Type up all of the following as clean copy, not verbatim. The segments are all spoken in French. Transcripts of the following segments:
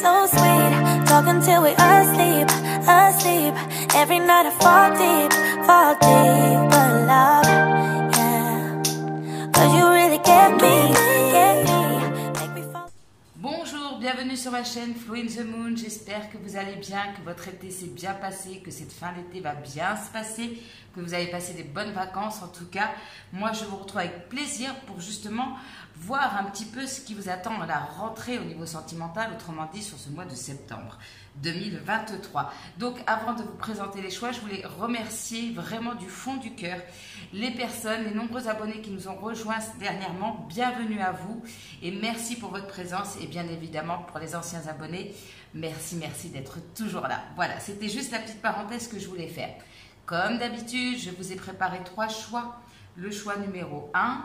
so sweet, talking till we asleep, asleep. Every night I fall deep, but love, yeah. 'Cause you really get me, make me fall. Bonjour, bienvenue sur ma chaîne Flo in the Moon. J'espère que vous allez bien, que votre été s'est bien passé, que cette fin d'été va bien se passer, que vous avez passé des bonnes vacances. En tout cas, moi je vous retrouve avec plaisir pour justement voir un petit peu ce qui vous attend à la rentrée au niveau sentimental, autrement dit sur ce mois de septembre 2023. Donc avant de vous présenter les choix, je voulais remercier vraiment du fond du cœur les personnes, les nombreux abonnés qui nous ont rejoints dernièrement. Bienvenue à vous et merci pour votre présence, et bien évidemment pour les anciens abonnés, merci d'être toujours là. Voilà, c'était juste la petite parenthèse que je voulais faire. Comme d'habitude, je vous ai préparé 3 choix. Le choix numéro 1,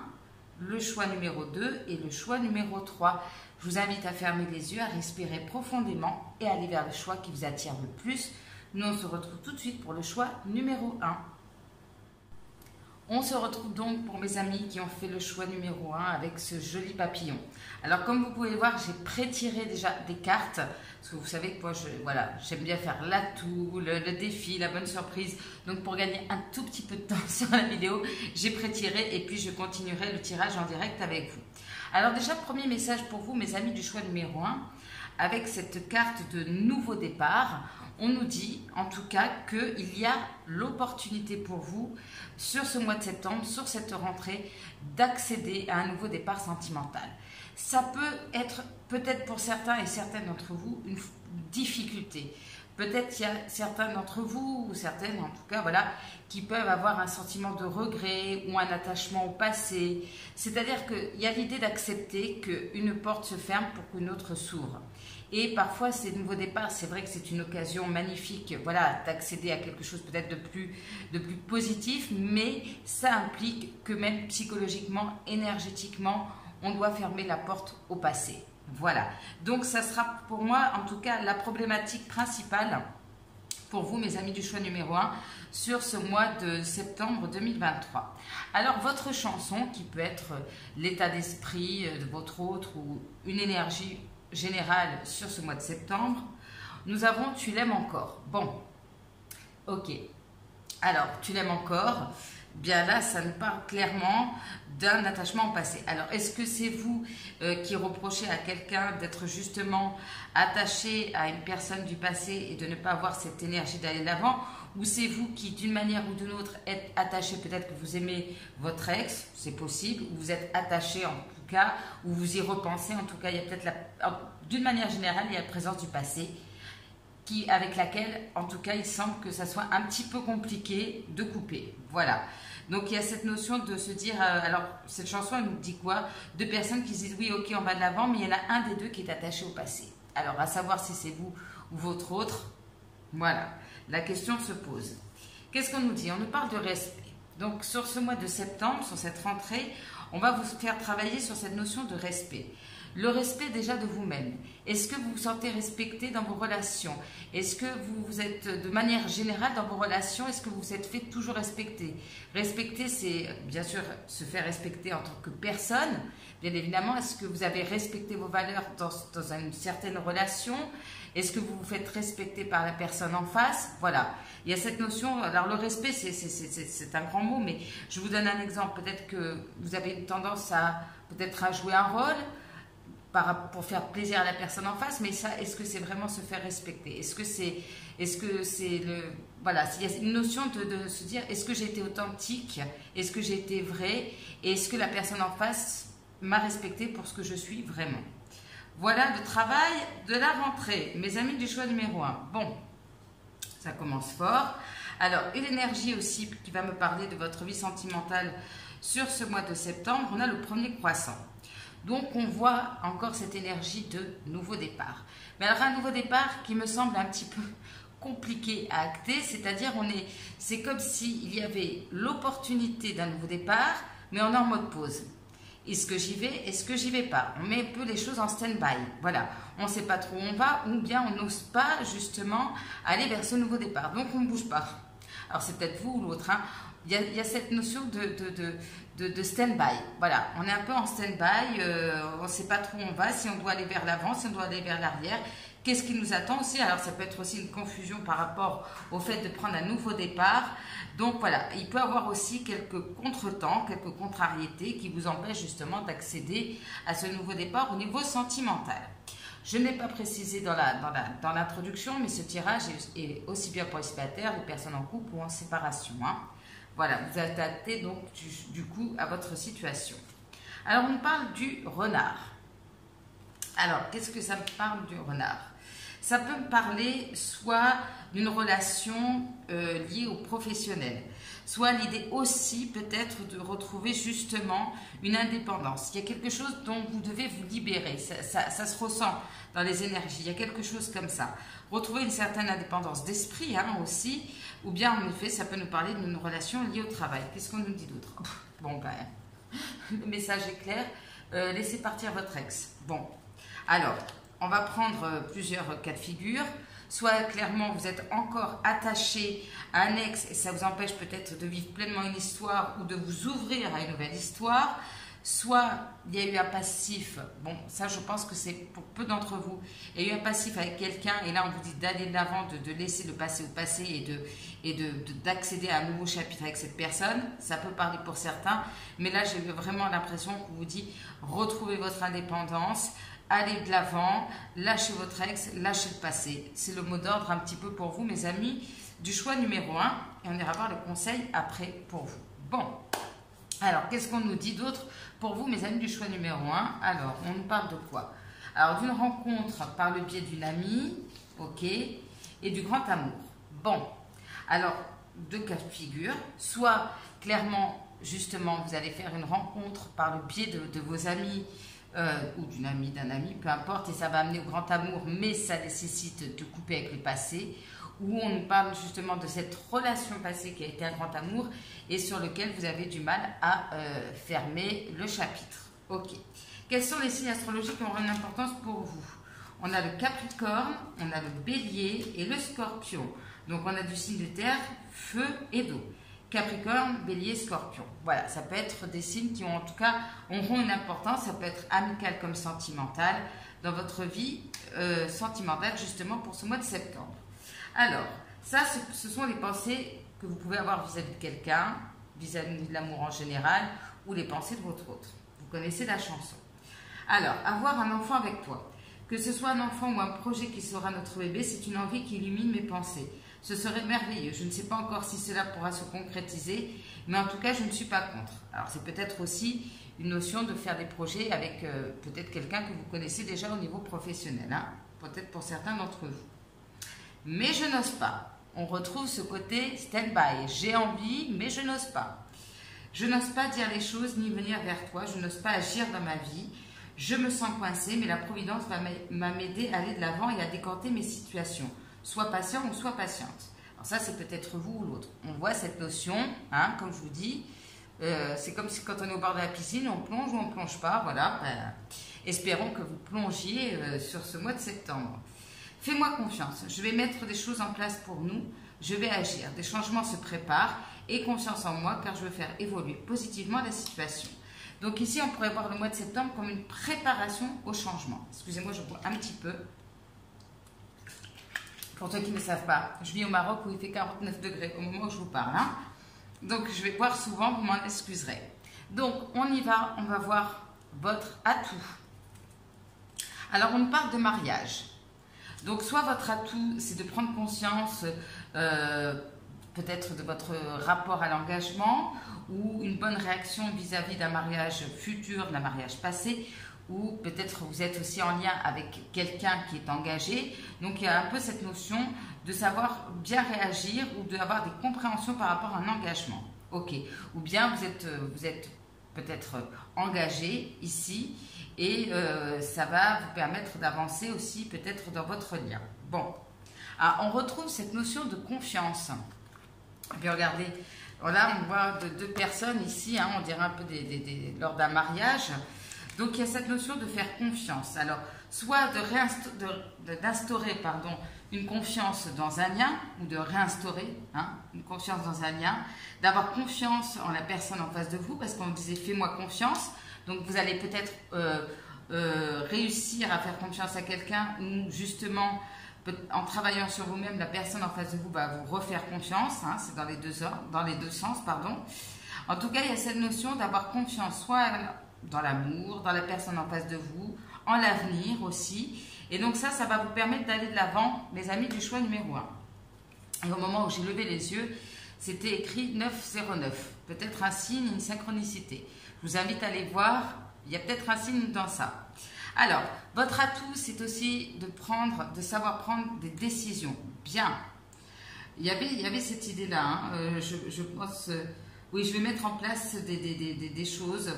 le choix numéro 2 et le choix numéro 3. Je vous invite à fermer les yeux, à respirer profondément et à aller vers le choix qui vous attire le plus. Nous, on se retrouve tout de suite pour le choix numéro 1. On se retrouve donc pour mes amis qui ont fait le choix numéro 1 avec ce joli papillon. Alors comme vous pouvez le voir, j'ai pré-tiré déjà des cartes. Parce que vous savez que moi, j'aime bien faire l'atout, le défi, la bonne surprise. Donc pour gagner un tout petit peu de temps sur la vidéo, j'ai pré-tiré et puis je continuerai le tirage en direct avec vous. Alors déjà, premier message pour vous, mes amis du choix numéro 1. Avec cette carte de nouveau départ, on nous dit en tout cas qu'il y a l'opportunité pour vous sur ce mois de septembre, sur cette rentrée, d'accéder à un nouveau départ sentimental. Ça peut être peut-être pour certains et certaines d'entre vous une difficulté. Peut-être il y a certains d'entre vous, ou certaines en tout cas, voilà, qui peuvent avoir un sentiment de regret ou un attachement au passé. C'est-à-dire qu'il y a l'idée d'accepter qu'une porte se ferme pour qu'une autre s'ouvre. Et parfois, ces nouveaux départs, c'est vrai que c'est une occasion magnifique, voilà, d'accéder à quelque chose peut-être de plus positif, mais ça implique que même psychologiquement, énergétiquement, on doit fermer la porte au passé. Voilà, donc ça sera pour moi en tout cas la problématique principale pour vous, mes amis du choix numéro 1, sur ce mois de septembre 2023. Alors votre chanson, qui peut être l'état d'esprit de votre autre ou une énergie générale sur ce mois de septembre, nous avons Tu l'aimes encore. Bon, ok, alors tu l'aimes encore, bien là ça nous parle clairement d'un attachement au passé. Alors est-ce que c'est vous qui reprochez à quelqu'un d'être justement attaché à une personne du passé et de ne pas avoir cette énergie d'aller de l'avant, ou c'est vous qui d'une manière ou d'une autre êtes attaché, peut-être que vous aimez votre ex, c'est possible, ou vous êtes attaché en tout cas, ou vous y repensez, en tout cas il y a peut-être d'une manière générale il y a la présence du passé avec laquelle, en tout cas, il semble que ça soit un petit peu compliqué de couper. Voilà. Donc, il y a cette notion de se dire... alors, cette chanson, elle nous dit quoi? 2 personnes qui se disent, oui, ok, on va de l'avant, mais il y en a un des deux qui est attaché au passé. Alors, à savoir si c'est vous ou votre autre, voilà. La question se pose. Qu'est-ce qu'on nous dit? On nous parle de respect. Donc, sur ce mois de septembre, sur cette rentrée, on va vous faire travailler sur cette notion de respect. Le respect déjà de vous-même. Est-ce que vous vous sentez respecté dans vos relations? Est-ce que vous êtes de manière générale dans vos relations, est-ce que vous vous êtes fait toujours respecter? Respecter, c'est bien sûr se faire respecter en tant que personne. Bien évidemment, est-ce que vous avez respecté vos valeurs dans une certaine relation? Est-ce que vous vous faites respecter par la personne en face? Voilà, il y a cette notion. Alors le respect, c'est un grand mot, mais je vous donne un exemple. Peut-être que vous avez une tendance à jouer un rôle pour faire plaisir à la personne en face, mais ça, est-ce que c'est vraiment se faire respecter? Est-ce que c'est voilà, il y a une notion de se dire, est-ce que j'ai été authentique? Est-ce que j'ai été vrai? Et est-ce que la personne en face m'a respecté pour ce que je suis vraiment? Voilà le travail de la rentrée, mes amis du choix numéro 1. Bon, ça commence fort. Alors, et l'énergie aussi qui va me parler de votre vie sentimentale sur ce mois de septembre, on a le premier croissant. Donc, on voit encore cette énergie de nouveau départ. Mais alors, un nouveau départ qui me semble un petit peu compliqué à acter, c'est-à-dire c'est comme s'il y avait l'opportunité d'un nouveau départ, mais on est en mode pause. Est-ce que j'y vais? Est-ce que j'y vais pas? On met un peu les choses en stand-by. Voilà, on ne sait pas trop où on va, ou bien on n'ose pas justement aller vers ce nouveau départ. Donc, on ne bouge pas. Alors, c'est peut-être vous ou l'autre, hein. il y a cette notion de stand-by. Voilà, on est un peu en stand-by, on ne sait pas trop où on va, si on doit aller vers l'avant, si on doit aller vers l'arrière. Qu'est-ce qui nous attend aussi? Alors, ça peut être aussi une confusion par rapport au fait de prendre un nouveau départ. Donc, voilà, il peut y avoir aussi quelques contretemps, quelques contrariétés qui vous empêchent justement d'accéder à ce nouveau départ au niveau sentimental. Je ne l'ai pas précisé dans l'introduction, mais ce tirage est aussi bien pour les célibataires, les personnes en couple ou en séparation. Hein. Voilà, vous adaptez donc du coup à votre situation. Alors, on parle du renard. Alors, qu'est-ce que ça me parle du renard? Ça peut me parler soit d'une relation liée au professionnel, soit l'idée aussi peut-être de retrouver justement une indépendance. Il y a quelque chose dont vous devez vous libérer, ça se ressent dans les énergies, il y a quelque chose comme ça. Retrouver une certaine indépendance d'esprit hein, aussi, ou bien en effet ça peut nous parler d'une relation liée au travail. Qu'est-ce qu'on nous dit d'autre? Bon ben, le message est clair, laissez partir votre ex. Bon, alors... on va prendre plusieurs cas de figure. Soit clairement vous êtes encore attaché à un ex et ça vous empêche peut-être de vivre pleinement une histoire ou de vous ouvrir à une nouvelle histoire. Soit il y a eu un passif, bon ça je pense que c'est pour peu d'entre vous, il y a eu un passif avec quelqu'un et là on vous dit d'aller de l'avant, de laisser le passé au passé et d'accéder à un nouveau chapitre avec cette personne. Ça peut parler pour certains, mais là j'ai vraiment l'impression qu'on vous dit retrouvez votre indépendance, allez de l'avant, lâchez votre ex, lâchez le passé. C'est le mot d'ordre un petit peu pour vous, mes amis, du choix numéro 1. Et on ira voir le conseil après pour vous. Bon, alors, qu'est-ce qu'on nous dit d'autre pour vous, mes amis, du choix numéro 1? Alors, on nous parle de quoi? Alors, d'une rencontre par le biais d'une amie, ok, et du grand amour. Bon, alors, deux cas de figure. Soit, clairement, justement, vous allez faire une rencontre par le biais de vos amis, ou d'une amie, d'un ami, peu importe, et ça va amener au grand amour, mais ça nécessite de couper avec le passé, où on nous parle justement de cette relation passée qui a été un grand amour et sur lequel vous avez du mal à fermer le chapitre. Ok. Quels sont les signes astrologiques qui auront une importance pour vous? On a le Capricorne, on a le Bélier et le Scorpion. Donc on a du signe de terre, feu et d'eau. Capricorne, Bélier, Scorpion. Voilà, ça peut être des signes qui en tout cas auront une importance. Ça peut être amical comme sentimental dans votre vie sentimentale justement pour ce mois de septembre. Alors, ça ce sont les pensées que vous pouvez avoir vis-à-vis de quelqu'un, vis-à-vis de l'amour en général ou les pensées de votre autre. Vous connaissez la chanson. Alors, avoir un enfant avec toi. Que ce soit un enfant ou un projet qui sera notre bébé, c'est une envie qui illumine mes pensées. Ce serait merveilleux. Je ne sais pas encore si cela pourra se concrétiser, mais en tout cas, je ne suis pas contre. Alors, c'est peut-être aussi une notion de faire des projets avec peut-être quelqu'un que vous connaissez déjà au niveau professionnel, hein, peut-être pour certains d'entre vous. Mais je n'ose pas. On retrouve ce côté stand-by. J'ai envie, mais je n'ose pas. Je n'ose pas dire les choses ni venir vers toi. Je n'ose pas agir dans ma vie. Je me sens coincée, mais la Providence va m'aider à aller de l'avant et à décanter mes situations. Sois patient ou sois patiente. Alors ça, c'est peut-être vous ou l'autre. On voit cette notion, hein, comme je vous dis, c'est comme si quand on est au bord de la piscine, on plonge ou on ne plonge pas. Voilà. Espérons que vous plongiez sur ce mois de septembre. Fais-moi confiance. Je vais mettre des choses en place pour nous. Je vais agir. Des changements se préparent. Aie confiance en moi car je veux faire évoluer positivement la situation. Donc ici, on pourrait voir le mois de septembre comme une préparation au changement. Excusez-moi, je bois un petit peu. Pour ceux qui ne savent pas, je vis au Maroc où il fait 49 degrés au moment où je vous parle. Hein. Donc je vais boire souvent, vous m'en excuserez. Donc on y va, on va voir votre atout. Alors on parle de mariage. Donc soit votre atout, c'est de prendre conscience peut-être de votre rapport à l'engagement ou une bonne réaction vis-à-vis d'un mariage futur, d'un mariage passé, ou peut-être vous êtes aussi en lien avec quelqu'un qui est engagé. Donc il y a un peu cette notion de savoir bien réagir ou d'avoir des compréhensions par rapport à un engagement. Ok. Ou bien vous êtes peut-être engagé ici et ça va vous permettre d'avancer aussi peut-être dans votre lien. Bon. Alors, on retrouve cette notion de confiance. Et puis regardez, là on voit deux personnes ici, hein, on dirait un peu lors d'un mariage. Donc il y a cette notion de faire confiance. Alors, soit d'instaurer une confiance dans un lien, ou de réinstaurer une confiance dans un lien, d'avoir confiance en la personne en face de vous, parce qu'on disait fais-moi confiance, donc vous allez peut-être réussir à faire confiance à quelqu'un, ou justement en travaillant sur vous-même, la personne en face de vous va vous refaire confiance, c'est dans les deux sens, pardon. En tout cas, il y a cette notion d'avoir confiance, soit dans l'amour, dans la personne en face de vous, en l'avenir aussi. Et donc ça va vous permettre d'aller de l'avant, mes amis du choix numéro 1. Et au moment où j'ai levé les yeux, c'était écrit 909. Peut-être un signe, une synchronicité. Je vous invite à aller voir, il y a peut-être un signe dans ça. Alors, votre atout, c'est aussi de savoir prendre des décisions. Bien. Il y avait cette idée-là. Je pense, oui, je vais mettre en place des choses.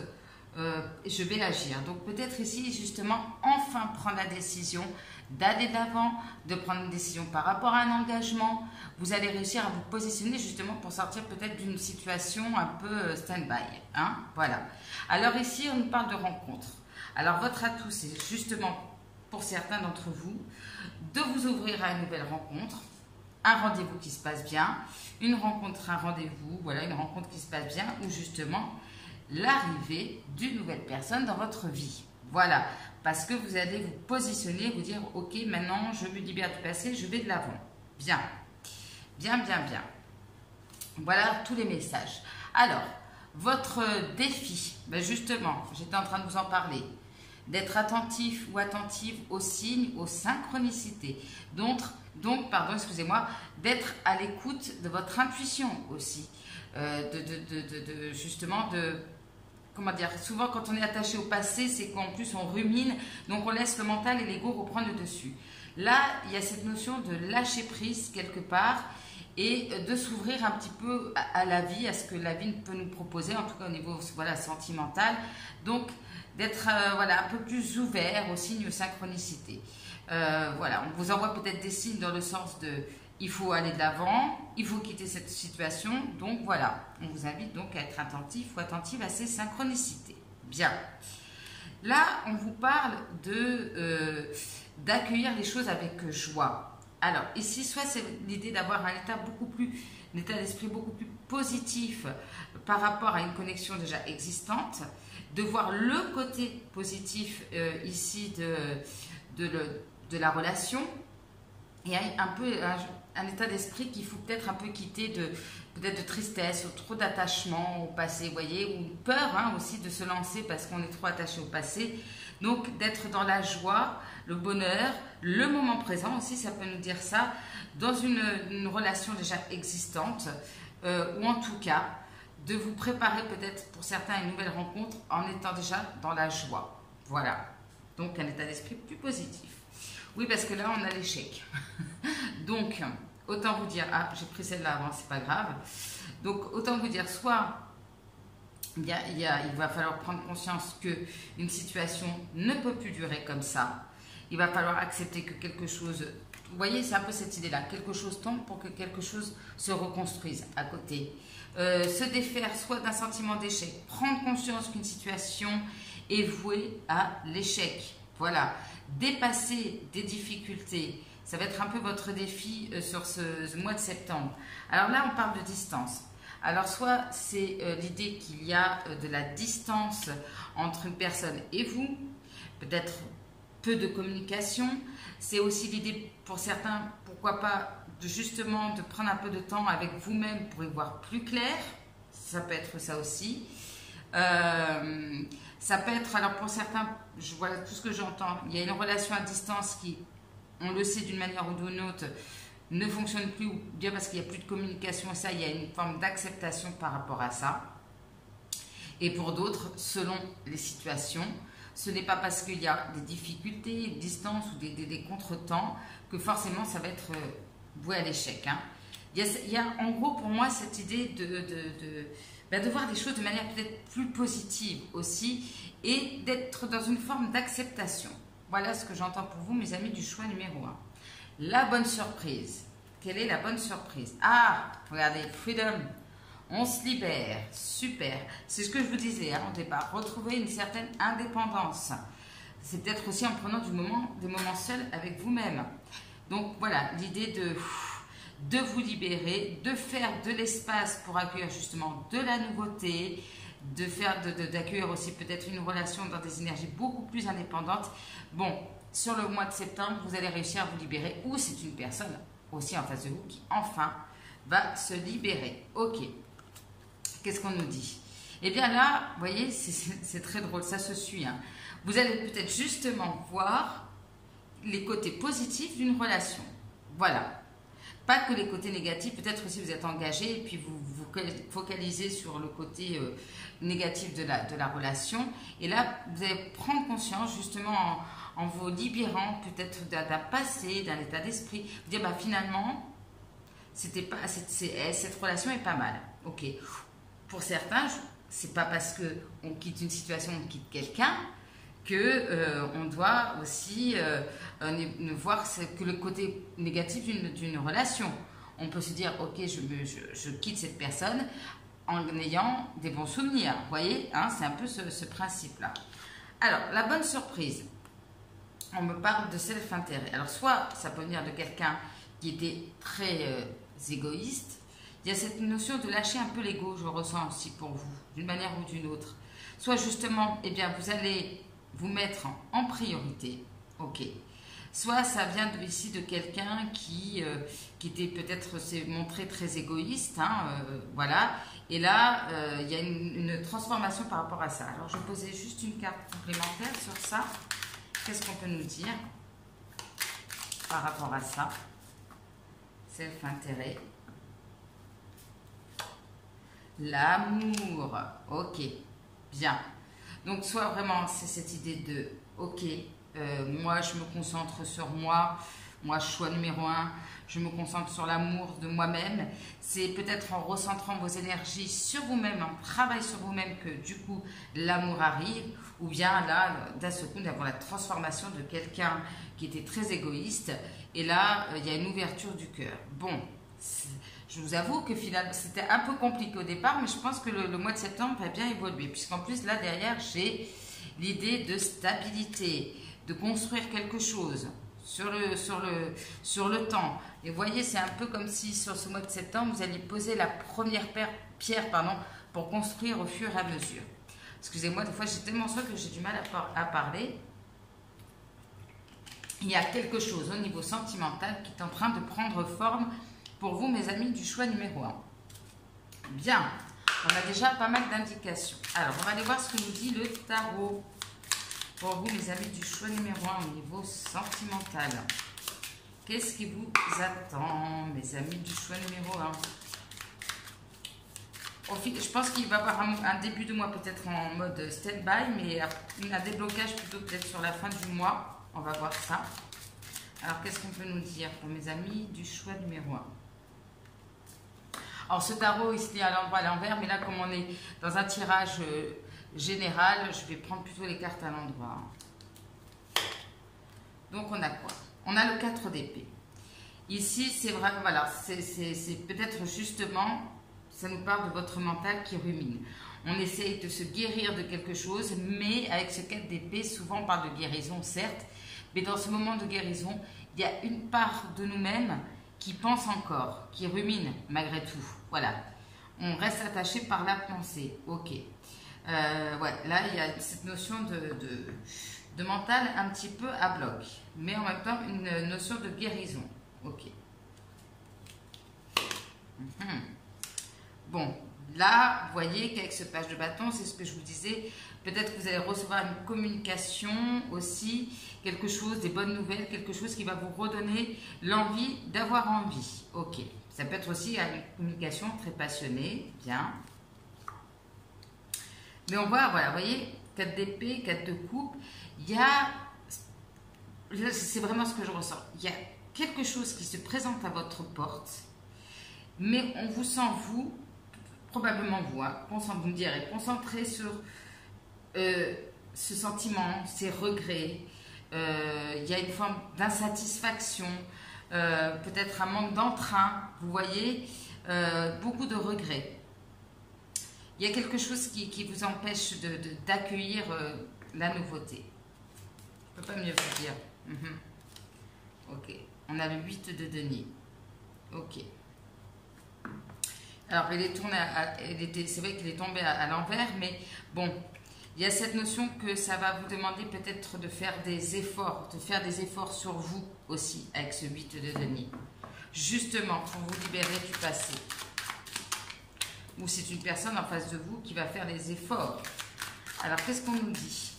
Je vais agir. Donc peut-être ici, justement, enfin prendre la décision d'aller de l'avant, de prendre une décision par rapport à un engagement. Vous allez réussir à vous positionner justement pour sortir peut-être d'une situation un peu stand-by. Voilà. Alors ici, on nous parle de rencontre. Alors votre atout, c'est justement pour certains d'entre vous de vous ouvrir à une nouvelle rencontre, un rendez-vous qui se passe bien, une rencontre, un rendez-vous, voilà, une rencontre qui se passe bien, ou justement l'arrivée d'une nouvelle personne dans votre vie. Voilà, parce que vous allez vous positionner, vous dire, ok, maintenant je me libère du passé, je vais de l'avant. Bien, bien, bien, bien. Voilà tous les messages. Alors, votre défi, ben justement, j'étais en train de vous en parler, d'être attentif ou attentive aux signes, aux synchronicités. Donc pardon, excusez-moi, d'être à l'écoute de votre intuition aussi. Comment dire, souvent quand on est attaché au passé, c'est qu'en plus on rumine, donc on laisse le mental et l'ego reprendre le dessus. Là, il y a cette notion de lâcher prise quelque part et de s'ouvrir un petit peu à la vie, à ce que la vie peut nous proposer, en tout cas au niveau sentimental. Donc, d'être un peu plus ouvert aux signes, aux synchronicités. Voilà, on vous envoie peut-être des signes dans le sens de il faut aller de l'avant, il faut quitter cette situation. Donc voilà, on vous invite donc à être attentif ou attentive à ces synchronicités. Bien. Là, on vous parle d'accueillir les choses avec joie. Alors ici, soit c'est l'idée d'avoir un état d'esprit beaucoup plus positif par rapport à une connexion déjà existante, de voir le côté positif ici de la relation, et un peu un état d'esprit qu'il faut peut-être un peu quitter peut-être de tristesse ou trop d'attachement au passé, vous voyez, ou peur aussi de se lancer parce qu'on est trop attaché au passé. Donc d'être dans la joie, le bonheur, le moment présent aussi, ça peut nous dire ça, dans une relation déjà existante, ou en tout cas de vous préparer peut-être pour certains à une nouvelle rencontre en étant déjà dans la joie. Voilà, donc un état d'esprit plus positif. Oui, parce que là on a l'échec. Donc autant vous dire, j'ai pris celle-là avant, c'est pas grave. Donc autant vous dire, soit il va falloir prendre conscience qu'une situation ne peut plus durer comme ça. Il va falloir accepter que quelque chose, vous voyez, c'est un peu cette idée-là, quelque chose tombe pour que quelque chose se reconstruise à côté. Se défaire soit d'un sentiment d'échec, prendre conscience qu'une situation est vouée à l'échec. Voilà, dépasser des difficultés, ça va être un peu votre défi sur ce mois de septembre. Alors là, on parle de distance. Alors soit c'est l'idée qu'il y a de la distance entre une personne et vous, peut-être peu de communication. C'est aussi l'idée pour certains, pourquoi pas, justement de prendre un peu de temps avec vous-même pour y voir plus clair. Ça peut être ça aussi. Ça peut être, alors pour certains, voilà tout ce que j'entends, il y a une relation à distance qui, on le sait d'une manière ou d'une autre, ne fonctionne plus, ou bien parce qu'il n'y a plus de communication, ça, il y a une forme d'acceptation par rapport à ça. Et pour d'autres, selon les situations, ce n'est pas parce qu'il y a des difficultés, une distance ou des contretemps que forcément ça va être voué à l'échec. Il y a en gros pour moi cette idée de voir des choses de manière peut-être plus positive aussi et d'être dans une forme d'acceptation. Voilà ce que j'entends pour vous, mes amis du choix numéro 1. La bonne surprise. Quelle est la bonne surprise? Regardez, freedom. On se libère. Super. C'est ce que je vous disais au départ. Retrouver une certaine indépendance. c'est peut-être aussi en prenant des moments seuls avec vous-même. Donc voilà, l'idée de vous libérer, de faire de l'espace pour accueillir justement de la nouveauté, d'accueillir aussi peut-être une relation dans des énergies beaucoup plus indépendantes. Bon, sur le mois de septembre, vous allez réussir à vous libérer, ou c'est une personne aussi en face de vous qui enfin va se libérer. Ok, qu'est-ce qu'on nous dit? Eh bien là, vous voyez, c'est très drôle, ça se suit. Hein. Vous allez peut-être justement voir les côtés positifs d'une relation. Voilà. Pas que les côtés négatifs, peut-être aussi vous êtes engagé et puis vous vous focalisez sur le côté négatif de la relation. Et là, vous allez prendre conscience justement en vous libérant peut-être d'un passé, d'un état d'esprit. Vous dire, bah, finalement, cette relation est pas mal. Ok. Pour certains, c'est pas parce qu'on quitte une situation, on quitte quelqu'un, on doit aussi ne voir que le côté négatif d'une relation. On peut se dire, ok, je quitte cette personne en ayant des bons souvenirs. Vous voyez, hein, c'est un peu ce principe-là. Alors, la bonne surprise, on me parle de self-intérêt. Alors, soit ça peut venir de quelqu'un qui était très égoïste. Il y a cette notion de lâcher un peu l'ego, je ressens aussi pour vous, d'une manière ou d'une autre. Soit justement, eh bien, vous allez vous mettre en priorité, ok. Soit ça vient ici de quelqu'un qui était peut-être s'est montré très égoïste, hein, voilà. Et là, il y a une transformation par rapport à ça. Alors, je posais juste une carte complémentaire sur ça. Qu'est-ce qu'on peut nous dire par rapport à ça? Self-intérêt. L'amour, ok, bien. Donc, soit vraiment, c'est cette idée de, ok, moi, je me concentre sur moi, choix numéro 1, je me concentre sur l'amour de moi-même. C'est peut-être en recentrant vos énergies sur vous-même, en travail sur vous-même que, du coup, l'amour arrive. Ou bien, là, d'un seul coup, d'avoir la transformation de quelqu'un qui était très égoïste. Et là, il y a une ouverture du cœur. Bon, je vous avoue que finalement, c'était un peu compliqué au départ, mais je pense que le mois de septembre va bien évoluer. Puisqu'en plus, là, derrière, j'ai l'idée de stabilité, de construire quelque chose sur le temps. Et vous voyez, c'est un peu comme si sur ce mois de septembre, vous alliez poser la première pierre pour construire au fur et à mesure. Excusez-moi, des fois, j'ai tellement soif que j'ai du mal à parler. Il y a quelque chose au niveau sentimental qui est en train de prendre forme pour vous, mes amis du choix numéro 1. Bien, on a déjà pas mal d'indications. Alors, on va aller voir ce que nous dit le tarot. Pour vous, mes amis du choix numéro 1 au niveau sentimental. Qu'est-ce qui vous attend, mes amis du choix numéro 1? Je pense qu'il va y avoir un début de mois peut-être en mode stand-by, mais un déblocage plutôt peut-être sur la fin du mois. On va voir ça. Alors, qu'est-ce qu'on peut nous dire pour mes amis du choix numéro 1? Alors, ce tarot, il se lit à l'endroit à l'envers, mais là, comme on est dans un tirage général, je vais prendre plutôt les cartes à l'endroit. Donc, on a quoi? On a le 4 d'épée. Ici, c'est vrai, voilà, c'est peut-être justement, ça nous parle de votre mental qui rumine. On essaye de se guérir de quelque chose, mais avec ce 4 d'épée, souvent on parle de guérison, certes, mais dans ce moment de guérison, il y a une part de nous-mêmes qui pense encore, qui rumine malgré tout. Voilà, on reste attaché par la pensée. Ok. Ouais, là, il y a cette notion de mental un petit peu à bloc, mais en même temps, une notion de guérison. Ok. Bon, là, vous voyez qu'avec ce page de bâton, c'est ce que je vous disais, peut-être que vous allez recevoir une communication aussi, quelque chose, des bonnes nouvelles, quelque chose qui va vous redonner l'envie d'avoir envie. Ok. Ça peut être aussi une communication très passionnée, bien. Mais on voit, voilà, vous voyez, 4 d'épée, 4 de coupe, il y a, c'est vraiment ce que je ressens, il y a quelque chose qui se présente à votre porte, mais on vous sent, vous, probablement vous, hein, vous me direz, concentré sur ce sentiment, ces regrets, il y a une forme d'insatisfaction, peut-être un manque d'entrain, vous voyez, beaucoup de regrets. Il y a quelque chose qui vous empêche d'accueillir la nouveauté. Je ne peux pas mieux vous dire. Ok. On a le 8 de denier. Ok. Alors, elle est tournée c'est vrai qu'elle est tombée à l'envers, mais bon, il y a cette notion que ça va vous demander peut-être de faire des efforts, sur vous aussi avec ce 8 de denier. Justement, pour vous libérer du passé. Ou c'est une personne en face de vous qui va faire des efforts. Alors, qu'est-ce qu'on nous dit?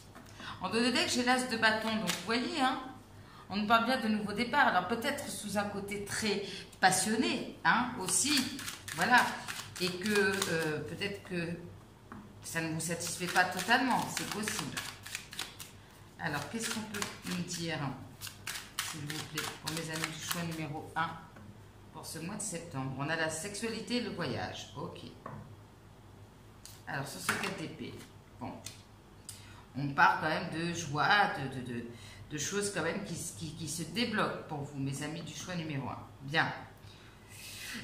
En dos de deck, j'ai l'as de bâton. Donc, vous voyez, hein, on nous parle bien de nouveau départ. Alors, peut-être sous un côté très passionné, hein, aussi. Voilà. Et que peut-être que ça ne vous satisfait pas totalement. C'est possible. Alors, qu'est-ce qu'on peut nous dire, s'il vous plaît, pour mes amis du choix numéro 1 pour ce mois de septembre? On a la sexualité et le voyage. Ok. Alors, sur ce 4 d'épée, bon, on parle quand même de joie, de choses quand même qui se débloquent pour vous, mes amis du choix numéro 1. Bien.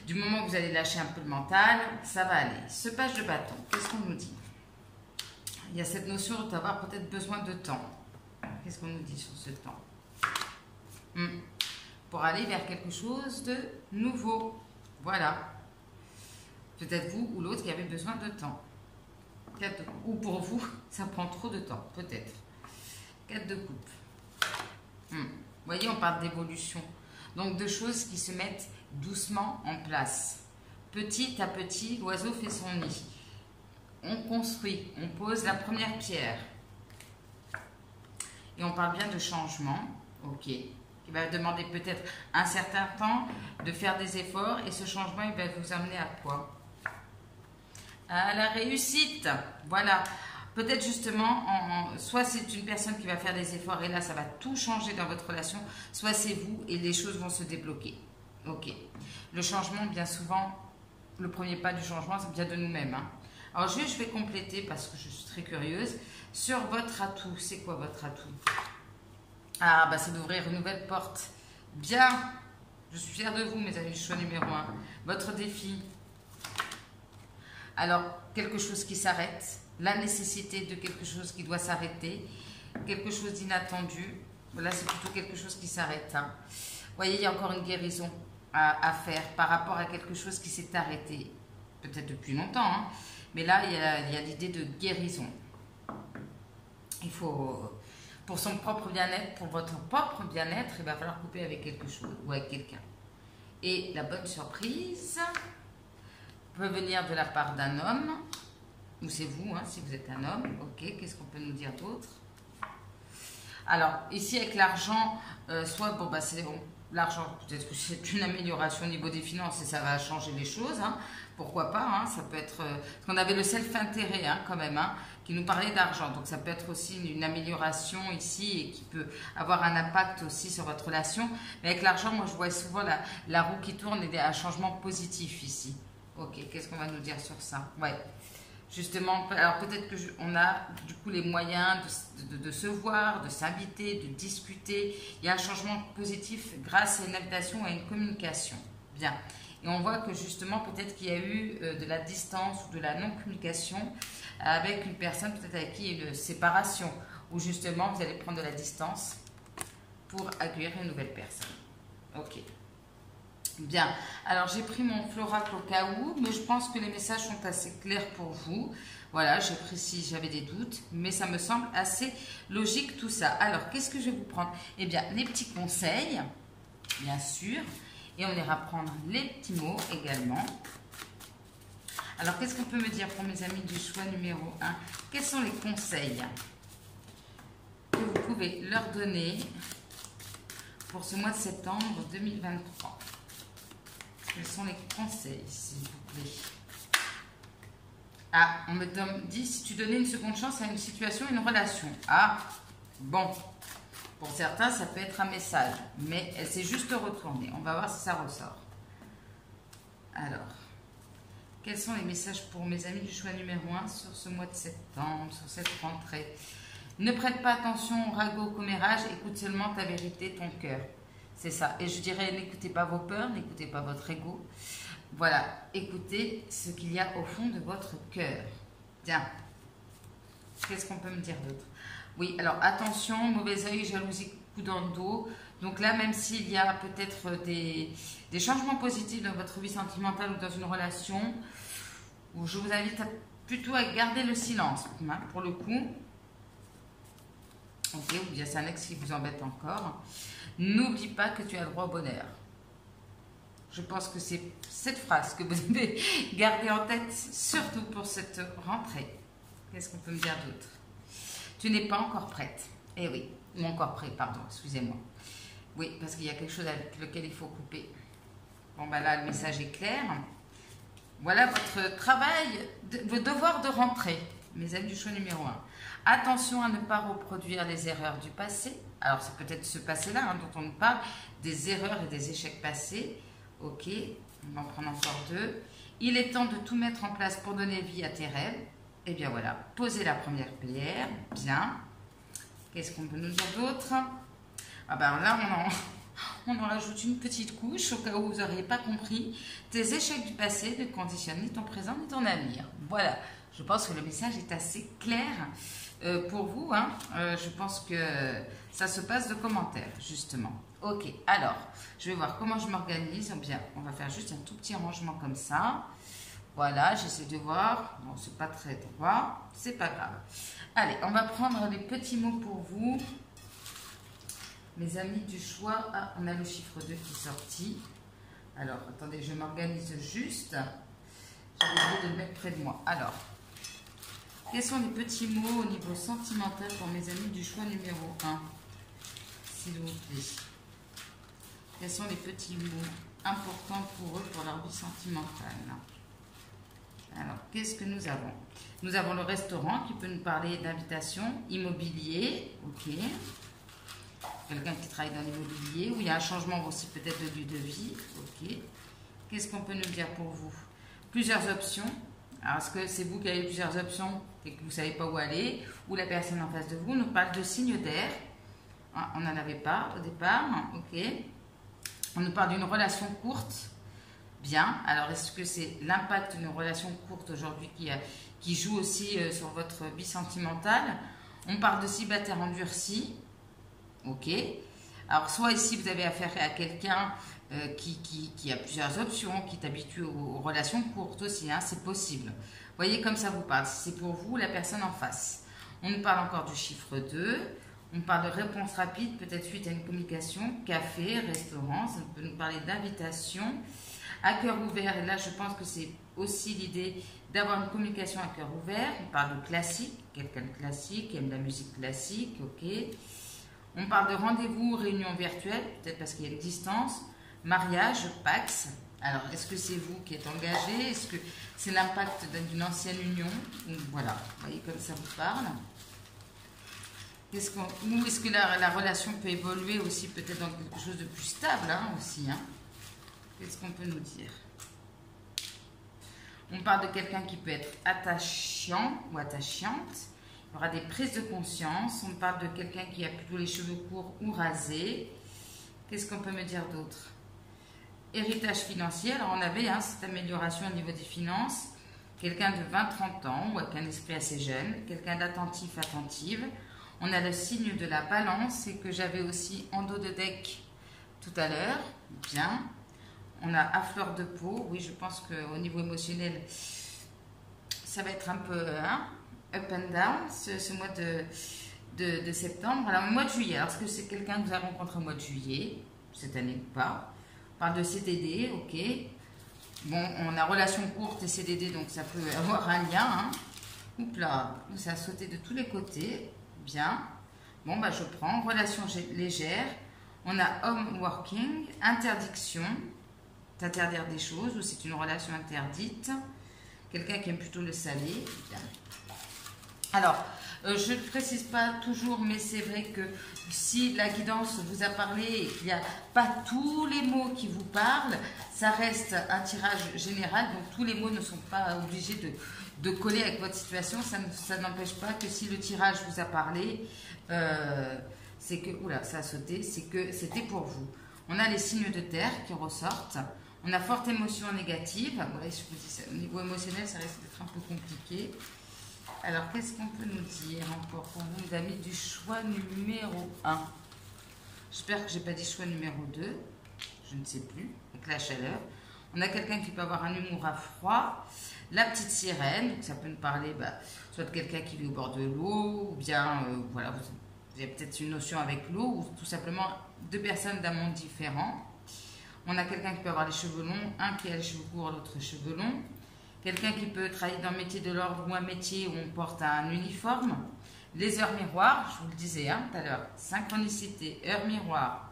Du moment que vous allez lâcher un peu le mental, ça va aller. Ce page de bâton, qu'est-ce qu'on nous dit? Il y a cette notion d'avoir peut-être besoin de temps. Qu'est-ce qu'on nous dit sur ce temps? Pour aller vers quelque chose de nouveau. Voilà. Peut-être vous ou l'autre qui avez besoin de temps. 4 de coupe. Ou pour vous, ça prend trop de temps, peut-être. 4 de coupe. Vous voyez, on parle d'évolution. Donc, de choses qui se mettent doucement en place. Petit à petit, l'oiseau fait son nid. On construit, on pose la première pierre. Et on parle bien de changement, ok, qui va demander peut-être un certain temps de faire des efforts. Et ce changement, il va vous amener à quoi? À la réussite, voilà. Peut-être justement, soit c'est une personne qui va faire des efforts et là, ça va tout changer dans votre relation, soit c'est vous et les choses vont se débloquer. Ok. Le changement, bien souvent, le premier pas du changement, c'est bien de nous-mêmes. Hein. Alors, je vais compléter, parce que je suis très curieuse, sur votre atout. C'est quoi votre atout? Ah, bah c'est d'ouvrir une nouvelle porte. Bien. Je suis fière de vous, mes amis, choix numéro 1. Votre défi. Alors, quelque chose qui s'arrête. La nécessité de quelque chose qui doit s'arrêter. Quelque chose d'inattendu. Là, c'est plutôt quelque chose qui s'arrête. Hein. Vous voyez, il y a encore une guérison à faire par rapport à quelque chose qui s'est arrêté. Peut-être depuis longtemps, hein. Mais là, il y a l'idée de guérison. Il faut, pour son propre bien-être, pour votre propre bien-être, il va falloir couper avec quelque chose ou avec quelqu'un. Et la bonne surprise peut venir de la part d'un homme, ou c'est vous, hein, si vous êtes un homme. Ok, qu'est-ce qu'on peut nous dire d'autre? Alors, ici, avec l'argent, soit, bon, bah, c'est bon, l'argent, peut-être que c'est une amélioration au niveau des finances et ça va changer les choses, hein. Pourquoi pas, hein, ça peut être... parce qu'on avait le self-intérêt, hein, quand même, hein, qui nous parlait d'argent. Donc, ça peut être aussi une amélioration ici et qui peut avoir un impact aussi sur votre relation. Mais avec l'argent, moi, je vois souvent la roue qui tourne et un changement positif ici. Ok, qu'est-ce qu'on va nous dire sur ça? Ouais. Justement, alors peut-être qu'on a du coup les moyens de se voir, de s'inviter, de discuter. Il y a un changement positif grâce à une invitation et à une communication. Bien. Et on voit que justement, peut-être qu'il y a eu de la distance ou de la non-communication avec une personne, peut-être avec qui il y a une séparation, où justement vous allez prendre de la distance pour accueillir une nouvelle personne. Ok. Bien, alors j'ai pris mon floracle au cas où, mais je pense que les messages sont assez clairs pour vous. Voilà, j'ai pris si j'avais des doutes, mais ça me semble assez logique tout ça. Alors, qu'est-ce que je vais vous prendre? Eh bien, les petits conseils, bien sûr, et on ira prendre les petits mots également. Alors, qu'est-ce qu'on peut me dire pour mes amis du choix numéro 1? Quels sont les conseils que vous pouvez leur donner pour ce mois de septembre 2023? Quels sont les conseils, s'il vous plaît? Ah, on me dit, si tu donnais une seconde chance à une situation, une relation. Ah, bon. Pour certains, ça peut être un message, mais elle s'est juste retournée. On va voir si ça ressort. Alors, quels sont les messages pour mes amis du choix numéro 1 sur ce mois de septembre, sur cette rentrée? Ne prête pas attention au ragot, au commérage, écoute seulement ta vérité, ton cœur. C'est ça. Et je dirais, n'écoutez pas vos peurs, n'écoutez pas votre ego. Voilà. Écoutez ce qu'il y a au fond de votre cœur. Bien. Qu'est-ce qu'on peut me dire d'autre? Oui, alors attention, mauvais œil, jalousie, coup dans le dos. Donc là, même s'il y a peut-être des changements positifs dans votre vie sentimentale ou dans une relation, je vous invite plutôt à garder le silence, hein, pour le coup. Ok, ou bien c'est un ex qui vous embête encore. N'oublie pas que tu as le droit au bonheur. Je pense que c'est cette phrase que vous devez garder en tête, surtout pour cette rentrée. Qu'est-ce qu'on peut me dire d'autre? Tu n'es pas encore prête. Eh oui, ou encore prêt, pardon, excusez-moi. Oui, parce qu'il y a quelque chose avec lequel il faut couper. Bon, ben là, le message est clair. Voilà votre travail, vos devoirs de rentrée, mes amis du choix numéro 1. Attention à ne pas reproduire les erreurs du passé. Alors, c'est peut-être ce passé-là, hein, dont on nous parle, des erreurs et des échecs passés. Ok, on va en prendre encore 2. Il est temps de tout mettre en place pour donner vie à tes rêves. Et bien voilà, posez la première pierre, bien. Qu'est-ce qu'on peut nous dire d'autre? Ah ben là, on en rajoute une petite couche, au cas où vous n'auriez pas compris. Tes échecs du passé ne conditionnent ni ton présent ni ton avenir. Voilà, je pense que le message est assez clair pour vous. Hein. Je pense que ça se passe de commentaires, justement. Ok, alors, je vais voir comment je m'organise. Bien, on va faire juste un tout petit rangement comme ça. Voilà, j'essaie de voir. Bon, c'est pas très droit, c'est pas grave. Allez, on va prendre les petits mots pour vous. Mes amis du choix. Ah, on a le chiffre 2 qui est sorti. Alors, attendez, je m'organise juste. J'ai oublié de le mettre près de moi. Alors, quels sont les petits mots au niveau sentimental pour mes amis du choix numéro 1? S'il vous plaît. Quels sont les petits mots importants pour eux, pour leur vie sentimentale? Alors, qu'est-ce que nous avons? Nous avons le restaurant qui peut nous parler d'invitation, immobilier, ok. Quelqu'un qui travaille dans l'immobilier, où il y a un changement aussi peut-être de lieu de vie, ok. Qu'est-ce qu'on peut nous dire pour vous? Plusieurs options. Alors, est-ce que c'est vous qui avez plusieurs options et que vous ne savez pas où aller, ou la personne en face de vous nous parle de signes d'air? Ah, on n'en avait pas au départ, ok. On nous parle d'une relation courte. Bien, alors est-ce que c'est l'impact d'une relation courte aujourd'hui qui joue aussi sur votre vie sentimentale? On parle de célibataire endurci, ok. Alors soit ici vous avez affaire à quelqu'un qui a plusieurs options, qui est habitué aux relations courtes aussi, hein, c'est possible. Voyez comme ça vous parle, si c'est pour vous, la personne en face. On nous parle encore du chiffre 2, on parle de réponse rapide, peut-être suite à une communication, café, restaurant, ça peut nous parler d'invitation. À cœur ouvert, et là je pense que c'est aussi l'idée d'avoir une communication à cœur ouvert. On parle de classique, quelqu'un de classique, qui aime la musique classique, ok. On parle de rendez-vous, réunion virtuelle, peut-être parce qu'il y a une distance. Mariage, Pax. Alors, est-ce que c'est vous qui êtes engagé? Est-ce que c'est l'impact d'une ancienne union? Voilà, vous voyez comme ça vous parle. Ou est-ce que la relation peut évoluer aussi peut-être dans quelque chose de plus stable, hein, aussi, hein? Qu'est-ce qu'on peut nous dire? On parle de quelqu'un qui peut être attachant ou attachante. Il y aura des prises de conscience. On parle de quelqu'un qui a plutôt les cheveux courts ou rasés. Qu'est-ce qu'on peut me dire d'autre? Héritage financier. Alors on avait cette amélioration au niveau des finances. Quelqu'un de 20-30 ans ou avec un esprit assez jeune. Quelqu'un d'attentif, attentive. On a le signe de la balance et que j'avais aussi en dos de deck tout à l'heure. Bien. On a à fleur de peau. Oui, je pense qu'au niveau émotionnel, ça va être un peu up and down ce mois de septembre. Alors, le mois de juillet. Alors, est-ce que c'est quelqu'un que vous avez rencontré au mois de juillet, cette année ou pas? On parle de CDD, ok. Bon, on a relation courte et CDD, donc ça peut avoir un lien. Hein. Oups là, ça a sauté de tous les côtés. Bien. Bon, bah, je prends. Relation légère. On a home working, interdiction. T'interdire des choses ou c'est une relation interdite. Quelqu'un qui aime plutôt le salé. Bien. Alors, je ne précise pas toujours, mais c'est vrai que si la guidance vous a parlé et qu'il n'y a pas tous les mots qui vous parlent, ça reste un tirage général, donc tous les mots ne sont pas obligés de coller avec votre situation. Ça n'empêche pas que si le tirage vous a parlé, c'est que, oula, ça a sauté, c'est que c'était pour vous. On a les signes de terre qui ressortent. On a forte émotion négative. Voilà, je vous dis, au niveau émotionnel, ça risque d'être un peu compliqué. Alors, qu'est-ce qu'on peut nous dire encore pour vous, mes amis du choix numéro 1? J'espère que je n'ai pas dit choix numéro 2. Je ne sais plus, avec la chaleur. On a quelqu'un qui peut avoir un humour à froid. La petite sirène, donc ça peut nous parler soit de quelqu'un qui vit au bord de l'eau, ou bien, voilà, vous avez peut-être une notion avec l'eau, ou tout simplement deux personnes d'un monde différent. On a quelqu'un qui peut avoir les cheveux longs, un qui a les cheveux courts, l'autre cheveux longs. Quelqu'un qui peut travailler dans le métier de l'ordre ou un métier où on porte un uniforme. Les heures miroirs, je vous le disais tout à l'heure, synchronicité, heure miroir,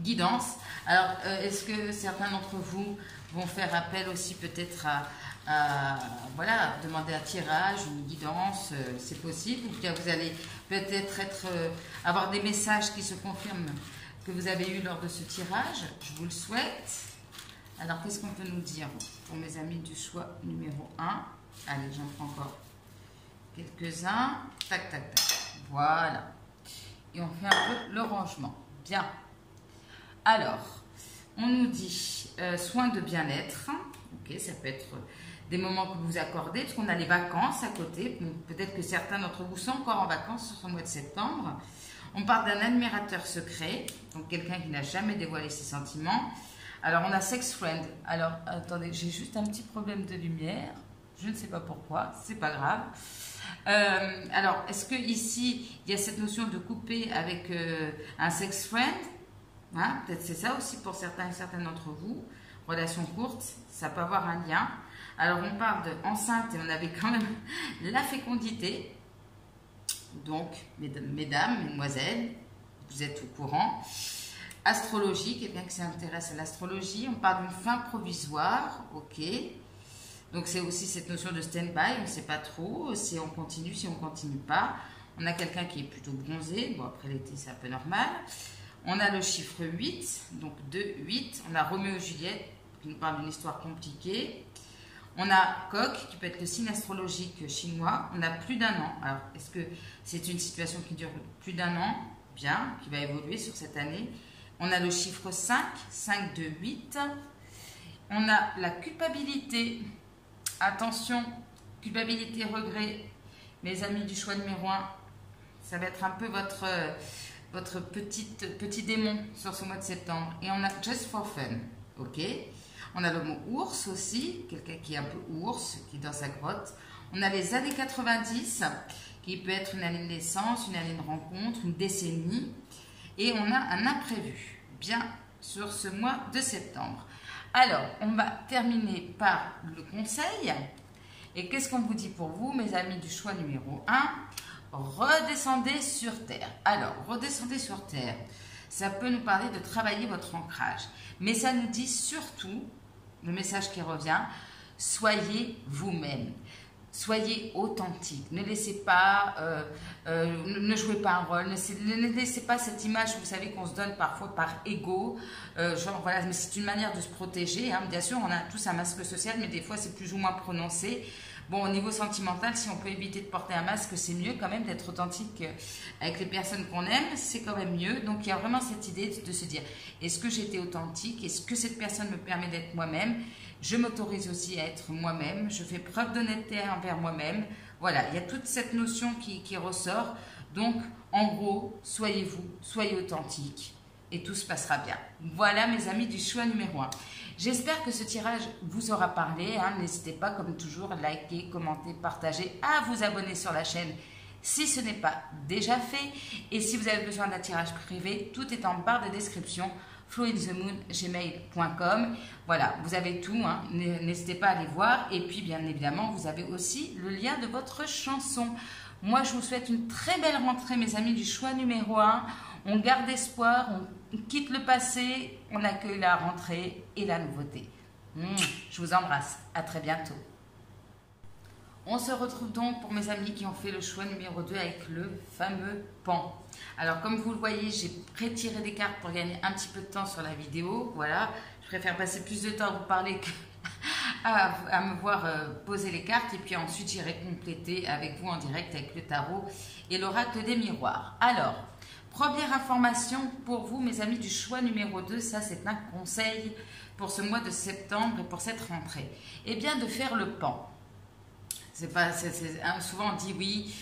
guidance. Alors, est-ce que certains d'entre vous vont faire appel aussi peut-être voilà, demander un tirage, une guidance, c'est possible, ou bien vous allez peut-être avoir des messages qui se confirment que vous avez eu lors de ce tirage, je vous le souhaite. Alors, qu'est-ce qu'on peut nous dire pour mes amis du choix numéro 1? Allez, j'en prends encore quelques-uns. Tac, tac, tac. Voilà. Et on fait un peu le rangement. Bien. Alors, on nous dit soins de bien-être. Ok, ça peut être des moments que vous accordez, parce qu'on a les vacances à côté. Peut-être que certains d'entre vous sont encore en vacances sur ce mois de septembre. On parle d'un admirateur secret, donc quelqu'un qui n'a jamais dévoilé ses sentiments. Alors, on a sex friend. Alors, attendez, j'ai juste un petit problème de lumière. Je ne sais pas pourquoi, c'est pas grave. Alors, est-ce que ici, il y a cette notion de couper avec un sex friend? Hein, peut-être c'est ça aussi pour certains et certaines d'entre vous. Relation courte, ça peut avoir un lien. Alors, on parle d'enceinte et on avait quand même la fécondité. Donc, mesdames, mesdemoiselles, vous êtes au courant. Astrologie, quelqu'un qui s'intéresse à l'astrologie. On parle d'une fin provisoire, ok. Donc, c'est aussi cette notion de stand-by, on ne sait pas trop si on continue, si on ne continue pas. On a quelqu'un qui est plutôt bronzé, bon, après l'été, c'est un peu normal. On a le chiffre 8, donc 2, 8. On a Roméo et Juliette, qui nous parle d'une histoire compliquée. On a Coq, qui peut être le signe astrologique chinois. On a plus d'un an. Alors, est-ce que c'est une situation qui dure plus d'un an? Bien, qui va évoluer sur cette année. On a le chiffre 5, 5, 2, 8. On a la culpabilité. Attention, culpabilité, regret. Mes amis du choix numéro 1, ça va être un peu votre petit démon sur ce mois de septembre. Et on a just for fun, ok. On a le mot ours aussi, quelqu'un qui est un peu ours, qui est dans sa grotte. On a les années 90, qui peut être une année de naissance, une année de rencontre, une décennie. Et on a un imprévu, bien sur ce mois de septembre. Alors, on va terminer par le conseil. Et qu'est-ce qu'on vous dit pour vous, mes amis du choix numéro 1? Redescendez sur Terre. Alors, redescendez sur Terre, ça peut nous parler de travailler votre ancrage. Mais ça nous dit surtout, le message qui revient, soyez vous-même. Soyez authentique. Ne laissez pas, ne jouez pas un rôle. Ne laissez pas cette image, vous savez, qu'on se donne parfois par ego. Genre, voilà, mais c'est une manière de se protéger. Hein. Bien sûr, on a tous un masque social, mais des fois, c'est plus ou moins prononcé. Bon, au niveau sentimental, si on peut éviter de porter un masque, c'est mieux quand même d'être authentique avec les personnes qu'on aime. C'est quand même mieux. Donc, il y a vraiment cette idée de se dire, est-ce que j'étais authentique? Est-ce que cette personne me permet d'être moi-même? Je m'autorise aussi à être moi-même. Je fais preuve d'honnêteté envers moi-même. Voilà, il y a toute cette notion qui ressort. Donc, en gros, soyez vous, soyez authentique et tout se passera bien. Voilà, mes amis du choix numéro 1. J'espère que ce tirage vous aura parlé. Hein. N'hésitez pas, comme toujours, à liker, commenter, partager, à vous abonner sur la chaîne si ce n'est pas déjà fait. Et si vous avez besoin d'un tirage privé, tout est en barre de description. flointhemoon@gmail.com. Voilà, vous avez tout, hein. N'hésitez pas à aller voir. Et puis, bien évidemment, vous avez aussi le lien de votre chanson. Moi, je vous souhaite une très belle rentrée, mes amis du choix numéro 1. On garde espoir, on quitte le passé, on accueille la rentrée et la nouveauté. Je vous embrasse, à très bientôt. On se retrouve donc pour mes amis qui ont fait le choix numéro 2 avec le fameux pan. Alors, comme vous le voyez, j'ai retiré des cartes pour gagner un petit peu de temps sur la vidéo. Voilà, je préfère passer plus de temps à vous parler qu'à me voir poser les cartes. Et puis ensuite, j'irai compléter avec vous en direct avec le tarot et l'oracle des miroirs. Alors, première information pour vous, mes amis du choix numéro 2, ça c'est un conseil pour ce mois de septembre et pour cette rentrée. Eh bien, de faire le pan. C'est pas, souvent on dit oui,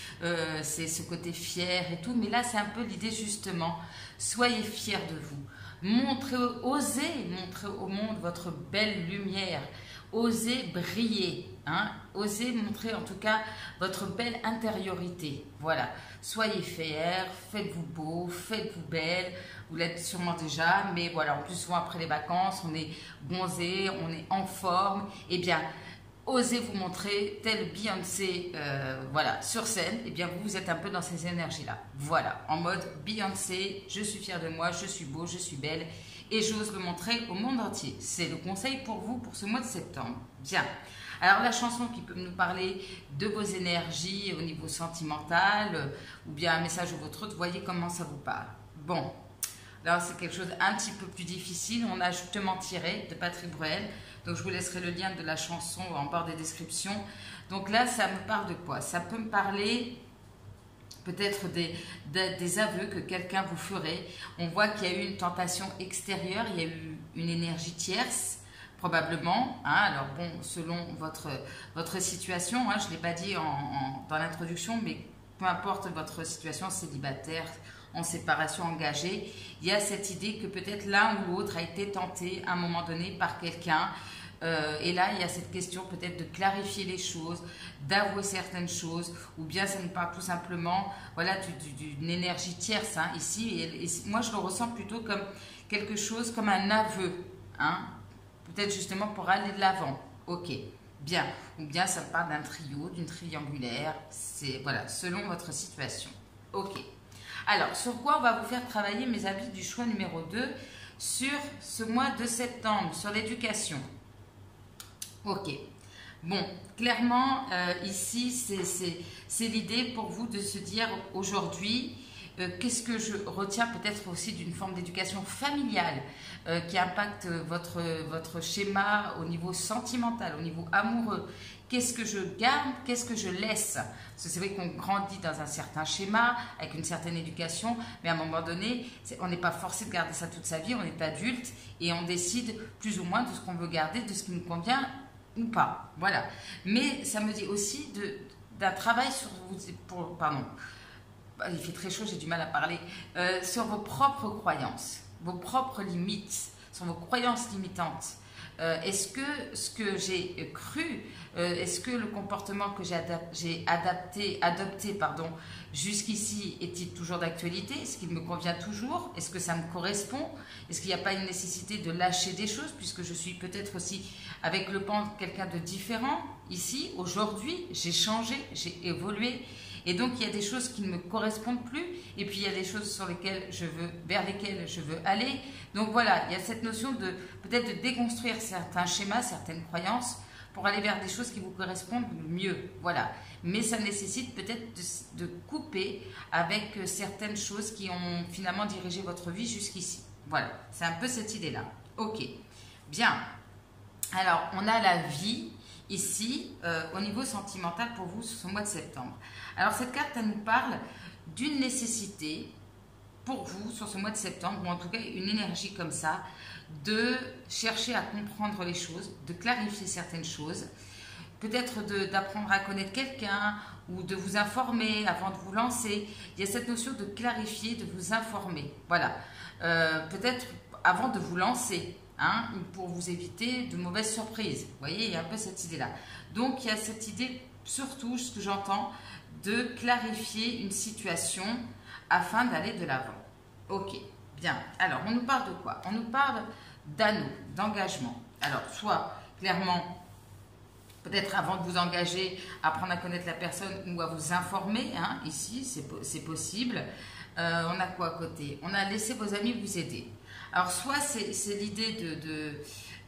c'est ce côté fier et tout, mais là c'est un peu l'idée justement. Soyez fiers de vous. Osez montrer au monde votre belle lumière. Osez briller, hein? Osez montrer en tout cas votre belle intériorité. Voilà, soyez fiers, faites-vous beau, faites-vous belle. Vous l'êtes sûrement déjà, mais voilà, en plus souvent après les vacances, on est bronzé, on est en forme. Eh bien, osez vous montrer tel Beyoncé, voilà, sur scène. Eh bien, vous êtes un peu dans ces énergies-là. Voilà, en mode Beyoncé, je suis fière de moi, je suis beau, je suis belle. Et j'ose le montrer au monde entier. C'est le conseil pour vous pour ce mois de septembre. Bien. Alors la chanson qui peut nous parler de vos énergies au niveau sentimental ou bien un message ou votre autre, voyez comment ça vous parle. Bon, là c'est quelque chose un petit peu plus difficile. On a justement tiré de Patrick Bruel. Donc je vous laisserai le lien de la chanson en barre des descriptions. Donc là ça me parle de quoi? Ça peut me parler peut-être des aveux que quelqu'un vous ferait. On voit qu'il y a eu une tentation extérieure, il y a eu une énergie tierce, probablement. Hein, alors bon, selon votre situation, hein, je ne l'ai pas dit dans l'introduction, mais peu importe votre situation, célibataire, en séparation, engagée, il y a cette idée que peut-être l'un ou l'autre a été tenté à un moment donné par quelqu'un. Et là, il y a cette question peut-être de clarifier les choses, d'avouer certaines choses, ou bien ça nous parle tout simplement voilà, d'une énergie tierce hein, ici. Et moi, je le ressens plutôt comme quelque chose, comme un aveu, hein, peut-être justement pour aller de l'avant. Ok, bien. Ou bien ça me parle d'un trio, d'une triangulaire, c'est voilà, selon votre situation. Ok. Alors, sur quoi on va vous faire travailler, mes amis du choix numéro 2, sur ce mois de septembre, sur l'éducation. Ok, bon, clairement, ici, c'est l'idée pour vous de se dire aujourd'hui, qu'est-ce que je retiens peut-être aussi d'une forme d'éducation familiale qui impacte votre schéma au niveau sentimental, au niveau amoureux. Qu'est-ce que je garde, qu'est-ce que je laisse? Parce que c'est vrai qu'on grandit dans un certain schéma, avec une certaine éducation, mais à un moment donné, on n'est pas forcé de garder ça toute sa vie, on est adulte et on décide plus ou moins de ce qu'on veut garder, de ce qui nous convient ou pas, voilà. Mais ça me dit aussi d'un travail sur vous, pardon, il fait très chaud, j'ai du mal à parler, sur vos propres croyances, vos propres limites, sur vos croyances limitantes. Est-ce que ce que j'ai cru, est-ce que le comportement que j'ai adopté jusqu'ici est-il toujours d'actualité? Est-ce qu'il me convient toujours? Est-ce que ça me correspond? Est-ce qu'il n'y a pas une nécessité de lâcher des choses puisque je suis peut-être aussi avec le pan quelqu'un de différent ici, aujourd'hui, j'ai changé, j'ai évolué et donc il y a des choses qui ne me correspondent plus et puis il y a des choses vers lesquelles je veux aller. Donc voilà, il y a cette notion de peut-être de déconstruire certains schémas, certaines croyances pour aller vers des choses qui vous correspondent mieux. Voilà. Mais ça nécessite peut-être de couper avec certaines choses qui ont finalement dirigé votre vie jusqu'ici. Voilà, c'est un peu cette idée-là. Ok, bien. Alors, on a la vie ici au niveau sentimental pour vous sur ce mois de septembre. Alors, cette carte, elle nous parle d'une nécessité pour vous sur ce mois de septembre, ou en tout cas une énergie comme ça, de chercher à comprendre les choses, de clarifier certaines choses, peut-être d'apprendre à connaître quelqu'un ou de vous informer avant de vous lancer. Il y a cette notion de clarifier, de vous informer. Voilà, peut-être avant de vous lancer, hein, pour vous éviter de mauvaises surprises. Vous voyez, il y a un peu cette idée-là. Donc, il y a cette idée, surtout, ce que j'entends, de clarifier une situation afin d'aller de l'avant. Ok, bien. Alors, on nous parle de quoi? On nous parle d'anneaux, d'engagement. Alors, soit, clairement, peut-être avant de vous engager, apprendre à connaître la personne ou à vous informer, hein, ici, c'est possible. On a quoi à côté? On a laissé vos amis vous aider. Alors, soit c'est l'idée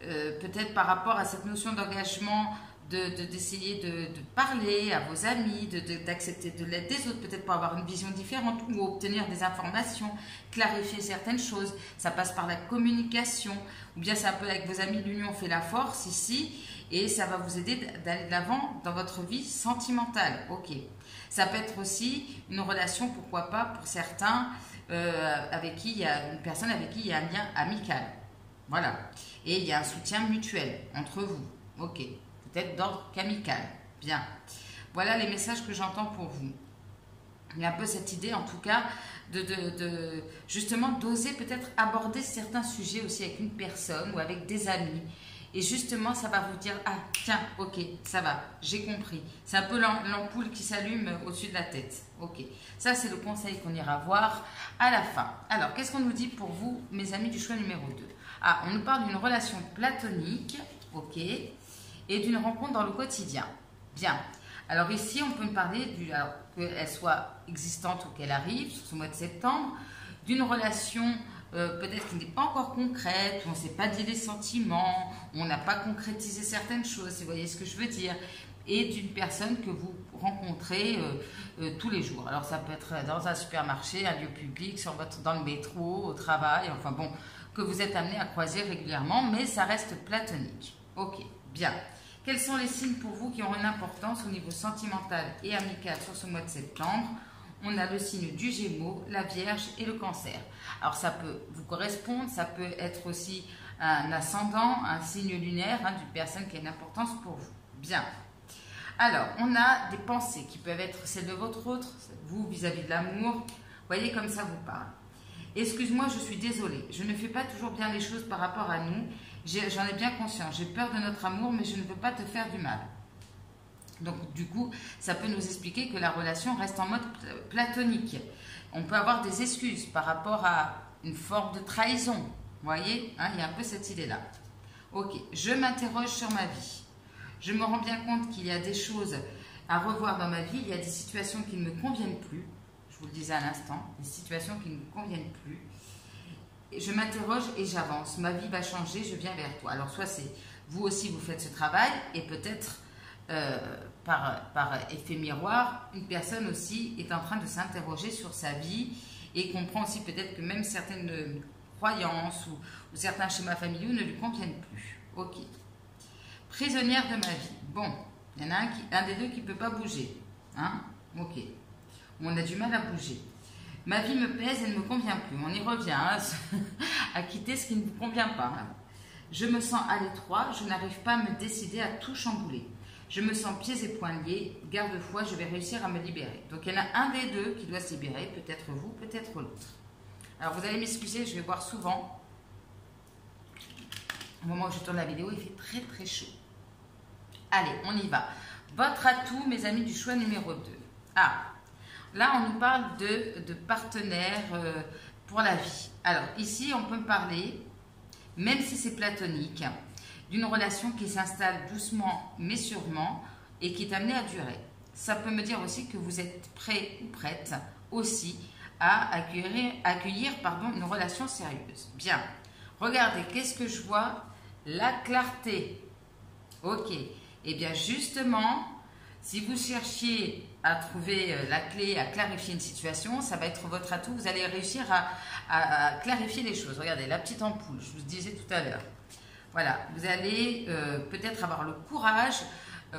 peut-être par rapport à cette notion d'engagement, d'essayer de parler à vos amis, d'accepter de l'aide des autres, peut-être pour avoir une vision différente ou obtenir des informations, clarifier certaines choses. Ça passe par la communication, ou bien c'est un peu avec vos amis, l'union fait la force ici, et ça va vous aider d'aller de l'avant dans votre vie sentimentale. Ok. Ça peut être aussi une relation, pourquoi pas, pour certains, avec qui il y a une personne avec qui il y a un lien amical. Voilà. Et il y a un soutien mutuel entre vous. Ok. Peut-être d'ordre qu'amical. Bien. Voilà les messages que j'entends pour vous. Il y a un peu cette idée, en tout cas, justement d'oser peut-être aborder certains sujets aussi avec une personne ou avec des amis. Et justement, ça va vous dire, ah tiens, ok, ça va, j'ai compris. C'est un peu l'ampoule qui s'allume au-dessus de la tête. Ok, ça c'est le conseil qu'on ira voir à la fin. Alors, qu'est-ce qu'on nous dit pour vous, mes amis du choix numéro 2? Ah, on nous parle d'une relation platonique, ok, et d'une rencontre dans le quotidien. Bien. Alors ici, on peut me parler, qu'elle soit existante ou qu'elle arrive sur ce mois de septembre, d'une relation peut-être qui n'est pas encore concrète, où on ne s'est pas dit les sentiments, où on n'a pas concrétisé certaines choses, si vous voyez ce que je veux dire, et d'une personne que vous rencontrez tous les jours. Alors ça peut être dans un supermarché, un lieu public, dans le métro, au travail, enfin bon, que vous êtes amené à croiser régulièrement, mais ça reste platonique. Ok, bien. Quels sont les signes pour vous qui ont une importance au niveau sentimental et amical sur ce mois de septembre? On a le signe du Gémeaux, la Vierge et le Cancer. Alors ça peut vous correspondre, ça peut être aussi un ascendant, un signe lunaire d'une personne qui a une importance pour vous. Bien. Alors, on a des pensées qui peuvent être celles de votre autre, vous vis-à-vis de l'amour. Voyez comme ça vous parle. Excuse-moi, je suis désolée, je ne fais pas toujours bien les choses par rapport à nous. J'en ai bien conscience, j'ai peur de notre amour, mais je ne veux pas te faire du mal. Donc, du coup, ça peut nous expliquer que la relation reste en mode platonique. On peut avoir des excuses par rapport à une forme de trahison. Vous voyez, il y a un peu cette idée-là. Ok, je m'interroge sur ma vie. Je me rends bien compte qu'il y a des choses à revoir dans ma vie. Il y a des situations qui ne me conviennent plus. Je vous le disais à l'instant, des situations qui ne me conviennent plus. Je m'interroge et j'avance. Ma vie va changer, je viens vers toi. Alors, soit c'est vous aussi, vous faites ce travail et peut-être par effet miroir, une personne aussi est en train de s'interroger sur sa vie et comprend aussi peut-être que même certaines croyances ou certains schémas familiaux ne lui conviennent plus. Ok. Prisonnière de ma vie. Bon, il y en a un des deux qui ne peut pas bouger. Ok. On a du mal à bouger. Ma vie me pèse et ne me convient plus. On y revient à quitter ce qui ne vous convient pas. Je me sens à l'étroit, je n'arrive pas à me décider à tout chambouler. Je me sens pieds et poings liés, garde-foi, je vais réussir à me libérer. Donc il y en a un des deux qui doit se libérer, peut-être vous, peut-être l'autre. Alors vous allez m'excuser, je vais voir souvent. Au moment où je tourne la vidéo, il fait très très chaud. Allez, on y va. Votre atout, mes amis du choix numéro 2. Ah, là on nous parle de partenaires pour la vie. Alors ici, on peut me parler, même si c'est platonique, d'une relation qui s'installe doucement mais sûrement et qui est amenée à durer. Ça peut me dire aussi que vous êtes prêt ou prête aussi à accueillir une relation sérieuse. Bien, regardez, qu'est-ce que je vois? La clarté. Ok, et bien justement, si vous cherchiez à trouver la clé, à clarifier une situation, ça va être votre atout, vous allez réussir à clarifier les choses. Regardez, la petite ampoule, je vous disais tout à l'heure. Voilà, vous allez peut-être avoir le courage,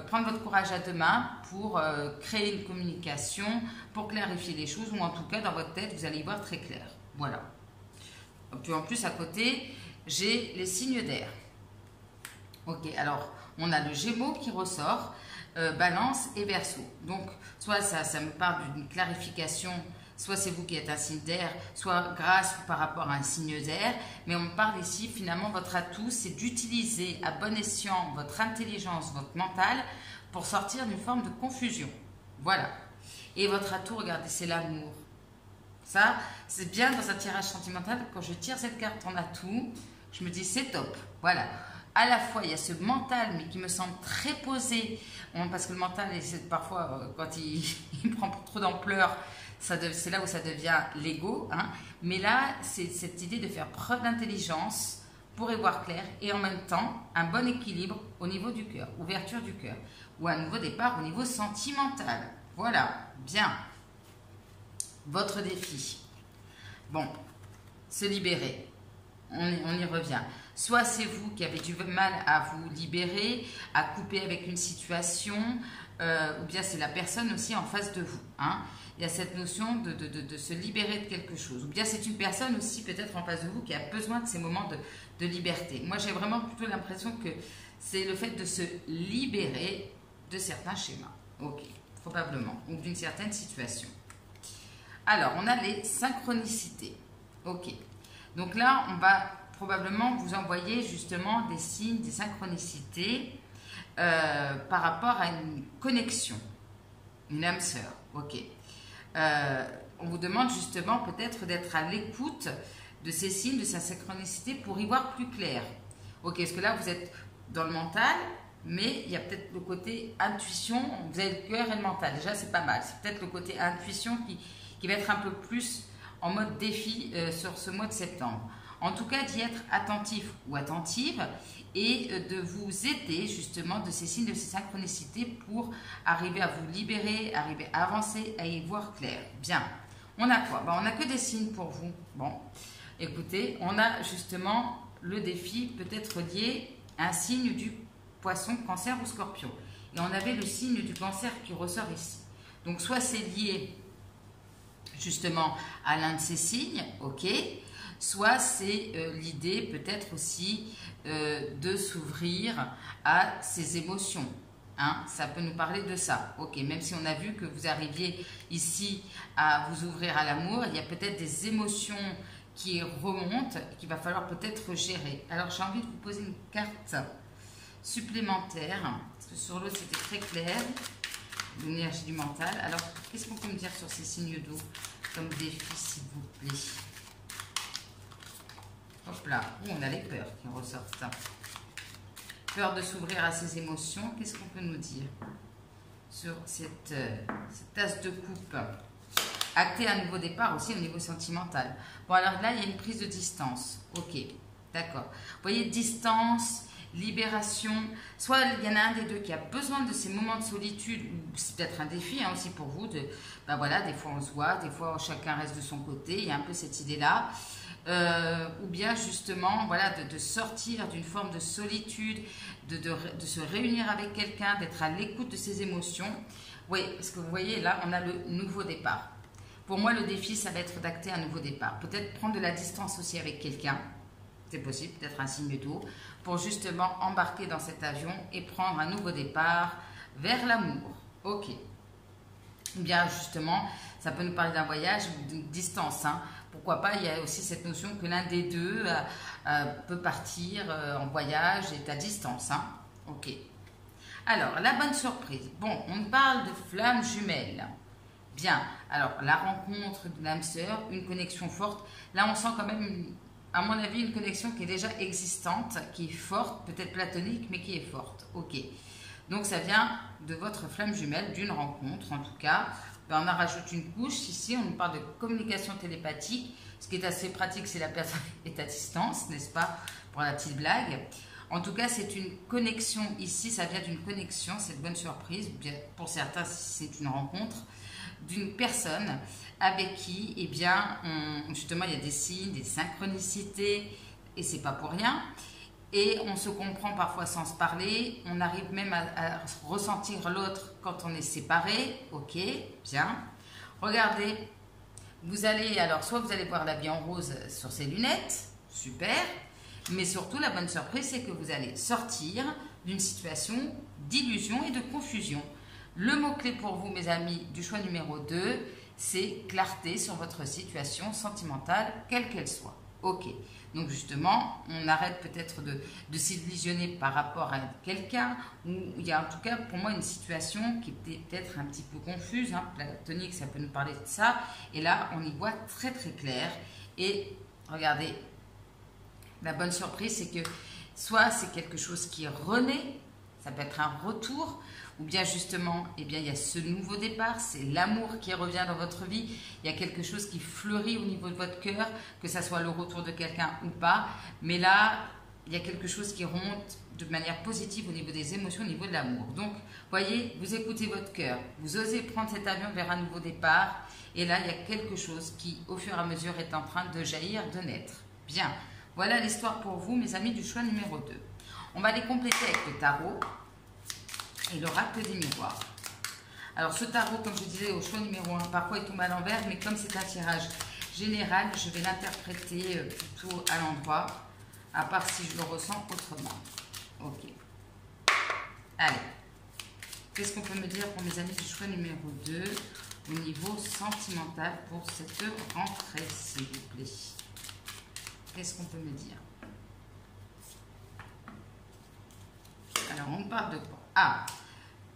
prendre votre courage à deux mains pour créer une communication, pour clarifier les choses, ou en tout cas, dans votre tête, vous allez y voir très clair. Voilà. Puis en plus, à côté, j'ai les signes d'air. Ok, alors, on a le Gémeaux qui ressort, Balance et Verseau. Donc, soit ça me parle d'une clarification, soit c'est vous qui êtes un signe d'air, soit grâce ou par rapport à un signe d'air. Mais on me parle ici, finalement, votre atout, c'est d'utiliser à bon escient votre intelligence, votre mental, pour sortir d'une forme de confusion. Voilà. Et votre atout, regardez, c'est l'amour. Ça, c'est bien dans un tirage sentimental. Quand je tire cette carte en atout, je me dis, c'est top. Voilà. À la fois, il y a ce mental, mais qui me semble très posé. Parce que le mental, parfois, quand il prend trop d'ampleur, c'est là où ça devient l'ego. Mais là, c'est cette idée de faire preuve d'intelligence pour y voir clair. Et en même temps, un bon équilibre au niveau du cœur, ouverture du cœur. Ou un nouveau départ au niveau sentimental. Voilà, bien. Votre défi. Bon, se libérer. On y revient. Soit c'est vous qui avez du mal à vous libérer, à couper avec une situation, ou bien c'est la personne aussi en face de vous. Il y a cette notion de se libérer de quelque chose. Ou bien c'est une personne aussi peut-être en face de vous qui a besoin de ces moments de liberté. Moi, j'ai vraiment plutôt l'impression que c'est le fait de se libérer de certains schémas. Ok. probablement, ou d'une certaine situation. Alors, on a les synchronicités. Ok. Donc là, on va probablement vous envoyer justement des signes, des synchronicités par rapport à une connexion, une âme sœur. Ok. On vous demande justement peut-être d'être à l'écoute de ces signes, de sa synchronicité pour y voir plus clair. Ok, parce que là, vous êtes dans le mental, mais il y a peut-être le côté intuition. Vous avez le cœur et le mental. Déjà, c'est pas mal. C'est peut-être le côté intuition qui va être un peu plus en mode défi sur ce mois de septembre. En tout cas, d'y être attentif ou attentive et de vous aider justement de ces signes, de ces synchronicités pour arriver à vous libérer, arriver à avancer, à y voir clair. Bien. On a quoi? On n'a que des signes pour vous. Bon, écoutez, on a justement le défi peut-être lié à un signe du poisson, cancer ou scorpion. Et on avait le signe du cancer qui ressort ici. Donc, soit c'est lié justement à l'un de ces signes, ok, soit c'est l'idée peut-être aussi de s'ouvrir à ses émotions. Hein, ça peut nous parler de ça, ok, même si on a vu que vous arriviez ici à vous ouvrir à l'amour, il y a peut-être des émotions qui remontent, qu'il va falloir peut-être gérer. Alors j'ai envie de vous poser une carte supplémentaire, parce que sur l'autre c'était très clair, l'énergie du mental. Alors qu'est-ce qu'on peut me dire sur ces signes d'eau comme défi, s'il vous plaît? Hop là, on a les peurs qui ressortent. Peur de s'ouvrir à ses émotions. Qu'est-ce qu'on peut nous dire sur cette tasse de coupe? Acter un nouveau départ aussi au niveau sentimental. Bon, alors là, il y a une prise de distance. Ok, d'accord. Vous voyez, distance, libération. Soit il y en a un des deux qui a besoin de ces moments de solitude, ou c'est peut-être un défi hein, aussi pour vous. Voilà, des fois on se voit, des fois chacun reste de son côté. Il y a un peu cette idée-là. Ou bien justement voilà, de sortir d'une forme de solitude, de se réunir avec quelqu'un, d'être à l'écoute de ses émotions. Oui, parce que vous voyez là, on a le nouveau départ. Pour moi, le défi, ça va être d'acter un nouveau départ. Peut-être prendre de la distance aussi avec quelqu'un, c'est possible, peut-être un signe d'eau, pour justement embarquer dans cet avion et prendre un nouveau départ vers l'amour. Ok. Ou bien justement, ça peut nous parler d'un voyage ou d'une distance, hein. Pourquoi pas, il y a aussi cette notion que l'un des deux peut partir en voyage et est à distance. Hein. Ok. Alors, la bonne surprise. Bon, on parle de flammes jumelles. Bien. Alors, la rencontre de l'âme sœur, une connexion forte. Là, on sent quand même, à mon avis, une connexion qui est déjà existante, qui est forte, peut-être platonique, mais qui est forte. Ok. Donc, ça vient de votre flamme jumelle, d'une rencontre en tout cas. On en rajoute une couche. Ici, on nous parle de communication télépathique. Ce qui est assez pratique, c'est la personne est à distance, n'est-ce pas, pour la petite blague. En tout cas, c'est une connexion. Ici, ça vient d'une connexion, c'est une bonne surprise. Pour certains, c'est une rencontre d'une personne avec qui, eh bien, justement, il y a des signes, des synchronicités, et c'est pas pour rien. Et on se comprend parfois sans se parler, on arrive même à ressentir l'autre quand on est séparé. Ok, bien. Regardez, vous allez, alors soit vous allez voir la vie en rose sur ces lunettes, super, mais surtout la bonne surprise c'est que vous allez sortir d'une situation d'illusion et de confusion. Le mot-clé pour vous mes amis du choix numéro 2, c'est clarté sur votre situation sentimentale, quelle qu'elle soit. Ok, donc justement, on arrête peut-être de s'illusionner par rapport à quelqu'un, où il y a en tout cas pour moi une situation qui était peut-être un petit peu confuse, hein, platonique, ça peut nous parler de ça, et là on y voit très très clair, et regardez, la bonne surprise c'est que soit c'est quelque chose qui est rené, ça peut être un retour, ou bien justement, eh bien, il y a ce nouveau départ, c'est l'amour qui revient dans votre vie, il y a quelque chose qui fleurit au niveau de votre cœur, que ça soit le retour de quelqu'un ou pas, mais là, il y a quelque chose qui remonte de manière positive au niveau des émotions, au niveau de l'amour. Donc, voyez, vous écoutez votre cœur, vous osez prendre cet avion vers un nouveau départ, et là, il y a quelque chose qui, au fur et à mesure, est en train de jaillir, de naître. Bien, voilà l'histoire pour vous, mes amis du choix numéro 2. On va les compléter avec le tarot et l'oracle des miroirs. Alors ce tarot, comme je disais au choix numéro 1, parfois il tombe à l'envers, mais comme c'est un tirage général, je vais l'interpréter plutôt à l'endroit, à part si je le ressens autrement. Ok. Allez. Qu'est-ce qu'on peut me dire pour mes amis du choix numéro 2 au niveau sentimental pour cette rentrée, s'il vous plaît? Qu'est-ce qu'on peut me dire? Alors, on parle de quoi? Ah,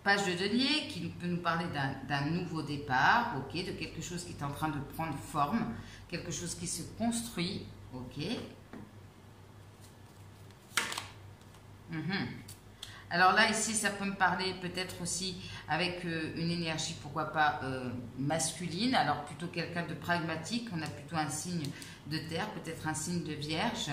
page de denier qui peut nous parler d'un nouveau départ, ok, de quelque chose qui est en train de prendre forme, quelque chose qui se construit, ok. Alors là, ici, ça peut me parler peut-être aussi avec une énergie, pourquoi pas, masculine. Alors, plutôt quelqu'un de pragmatique. On a plutôt un signe de terre, peut-être un signe de vierge,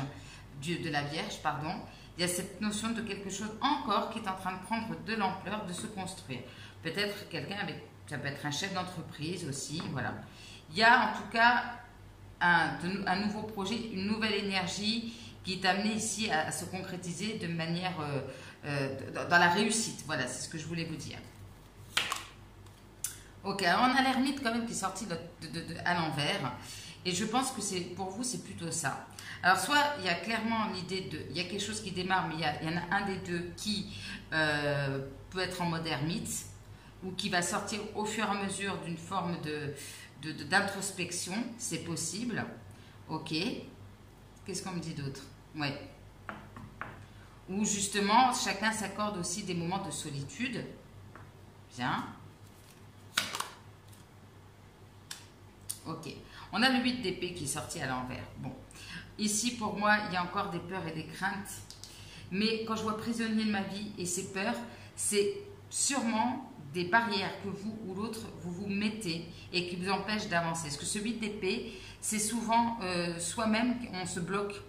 de la Vierge, pardon. Il y a cette notion de quelque chose encore qui est en train de prendre de l'ampleur, de se construire. Peut-être quelqu'un avec, ça peut être un chef d'entreprise aussi, voilà. Il y a en tout cas un nouveau projet, une nouvelle énergie qui est amenée ici à se concrétiser de manière... dans la réussite, voilà, c'est ce que je voulais vous dire. Ok, alors on a l'ermite quand même qui est sorti à l'envers, et je pense que pour vous c'est plutôt ça. Alors soit il y a clairement l'idée de, il y a quelque chose qui démarre, mais il y en a un des deux qui peut être en mode ermite, ou qui va sortir au fur et à mesure d'une forme d'introspection, c'est possible. Ok, qu'est-ce qu'on me dit d'autre? Ouais. Où justement, chacun s'accorde aussi des moments de solitude. Bien. Ok. On a le 8 d'épée qui est sorti à l'envers. Bon. Ici, pour moi, il y a encore des peurs et des craintes. Mais quand je vois prisonnier de ma vie et ces peurs, c'est sûrement des barrières que vous ou l'autre, vous mettez et qui vous empêchent d'avancer. Parce que ce 8 d'épée, c'est souvent soi-même, on se bloque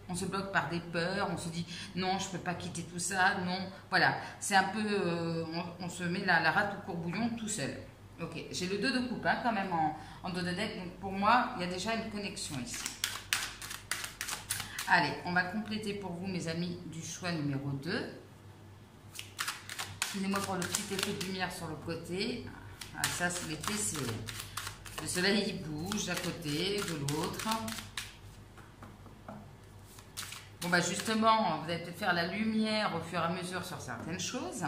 par des peurs, on se dit non, je ne peux pas quitter tout ça, non, voilà, c'est un peu, on se met la rate au courbouillon tout seul. Ok, j'ai le 2 de coupe hein, quand même en dos de deck, donc pour moi, il y a déjà une connexion ici. Allez, on va compléter pour vous, mes amis, du choix numéro 2. Excusez-moi pour le petit effet de lumière sur le côté. Ah, ça, l'été, c'est... Le soleil, il bouge d'un côté, de l'autre. Bon, bah justement, vous allez peut-être faire la lumière au fur et à mesure sur certaines choses.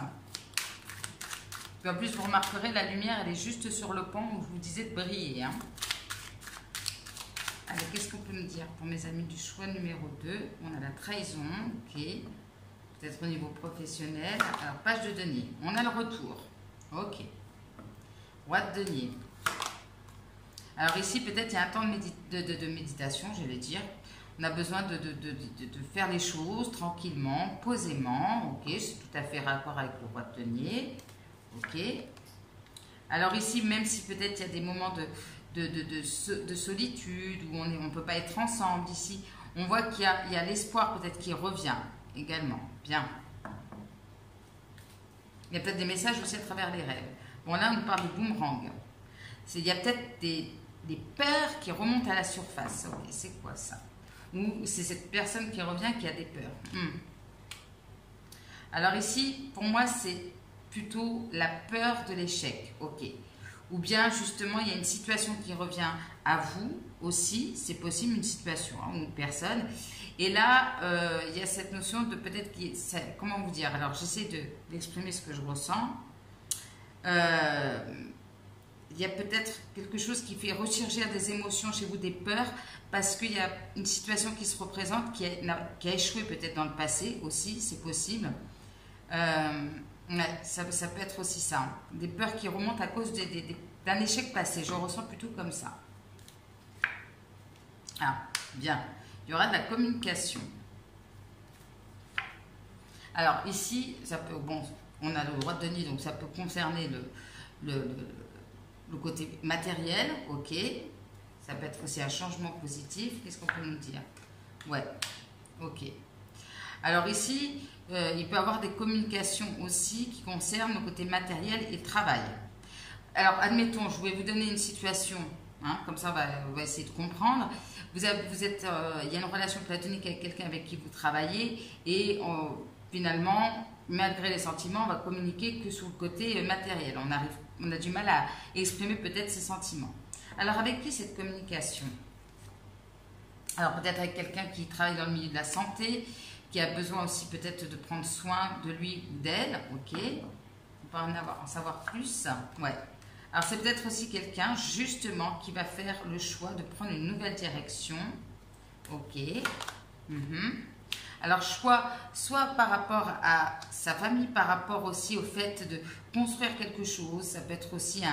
Puis en plus, vous remarquerez, la lumière, elle est juste sur le pan où je vous disais de briller. Hein. Allez, qu'est-ce qu'on peut me dire pour mes amis du choix numéro 2? On a la trahison, ok. Peut-être au niveau professionnel. Alors, page de denier. On a le retour. Ok. Roi de denier. Alors ici, peut-être il y a un temps de méditation, je vais dire. On a besoin de faire les choses tranquillement, posément. Ok, c'est tout à fait raccord avec le roi de denier. Ok. Alors ici, même si peut-être il y a des moments de solitude, où on ne peut pas être ensemble ici, on voit qu'il y a l'espoir peut-être qui revient également. Bien. Il y a peut-être des messages aussi à travers les rêves. Bon, là, on nous parle de boomerang. Il y a peut-être des peurs qui remontent à la surface. Ok, c'est quoi ça? Ou c'est cette personne qui revient qui a des peurs. Alors ici, pour moi, c'est plutôt la peur de l'échec. Ok. Ou bien, justement, il y a une situation qui revient à vous aussi. C'est possible, une situation hein, ou une personne. Et là, il y a cette notion de peut-être... Comment vous dire? Alors, j'essaie d'exprimer ce que je ressens. Il y a peut-être quelque chose qui fait ressurgir des émotions chez vous, des peurs, parce qu'il y a une situation qui se représente, qui a échoué peut-être dans le passé aussi, c'est possible. Ça peut être aussi ça. Hein. Des peurs qui remontent à cause d'un échec passé. Je ressens plutôt comme ça. Ah, bien. Il y aura de la communication. Alors ici, ça peut, bon, on a le roi de denier, donc ça peut concerner le côté matériel, ok. Ça peut être aussi un changement positif. Qu'est-ce qu'on peut nous dire? Ouais, ok. Alors ici, il peut y avoir des communications aussi qui concernent le côté matériel et travail. Alors, admettons, je vais vous donner une situation, hein, comme ça on va essayer de comprendre. Il y a une relation platonique avec quelqu'un avec qui vous travaillez et finalement, malgré les sentiments, on va communiquer que sur le côté matériel. On a du mal à exprimer peut-être ses sentiments. Alors, avec qui cette communication? Alors, peut-être avec quelqu'un qui travaille dans le milieu de la santé, qui a besoin aussi peut-être de prendre soin de lui ou d'elle, ok. pas en savoir plus. Ouais. Alors, c'est peut-être aussi quelqu'un, justement, qui va faire le choix de prendre une nouvelle direction. Ok. Alors, choix, soit par rapport à sa famille, par rapport aussi au fait de construire quelque chose. Ça peut être aussi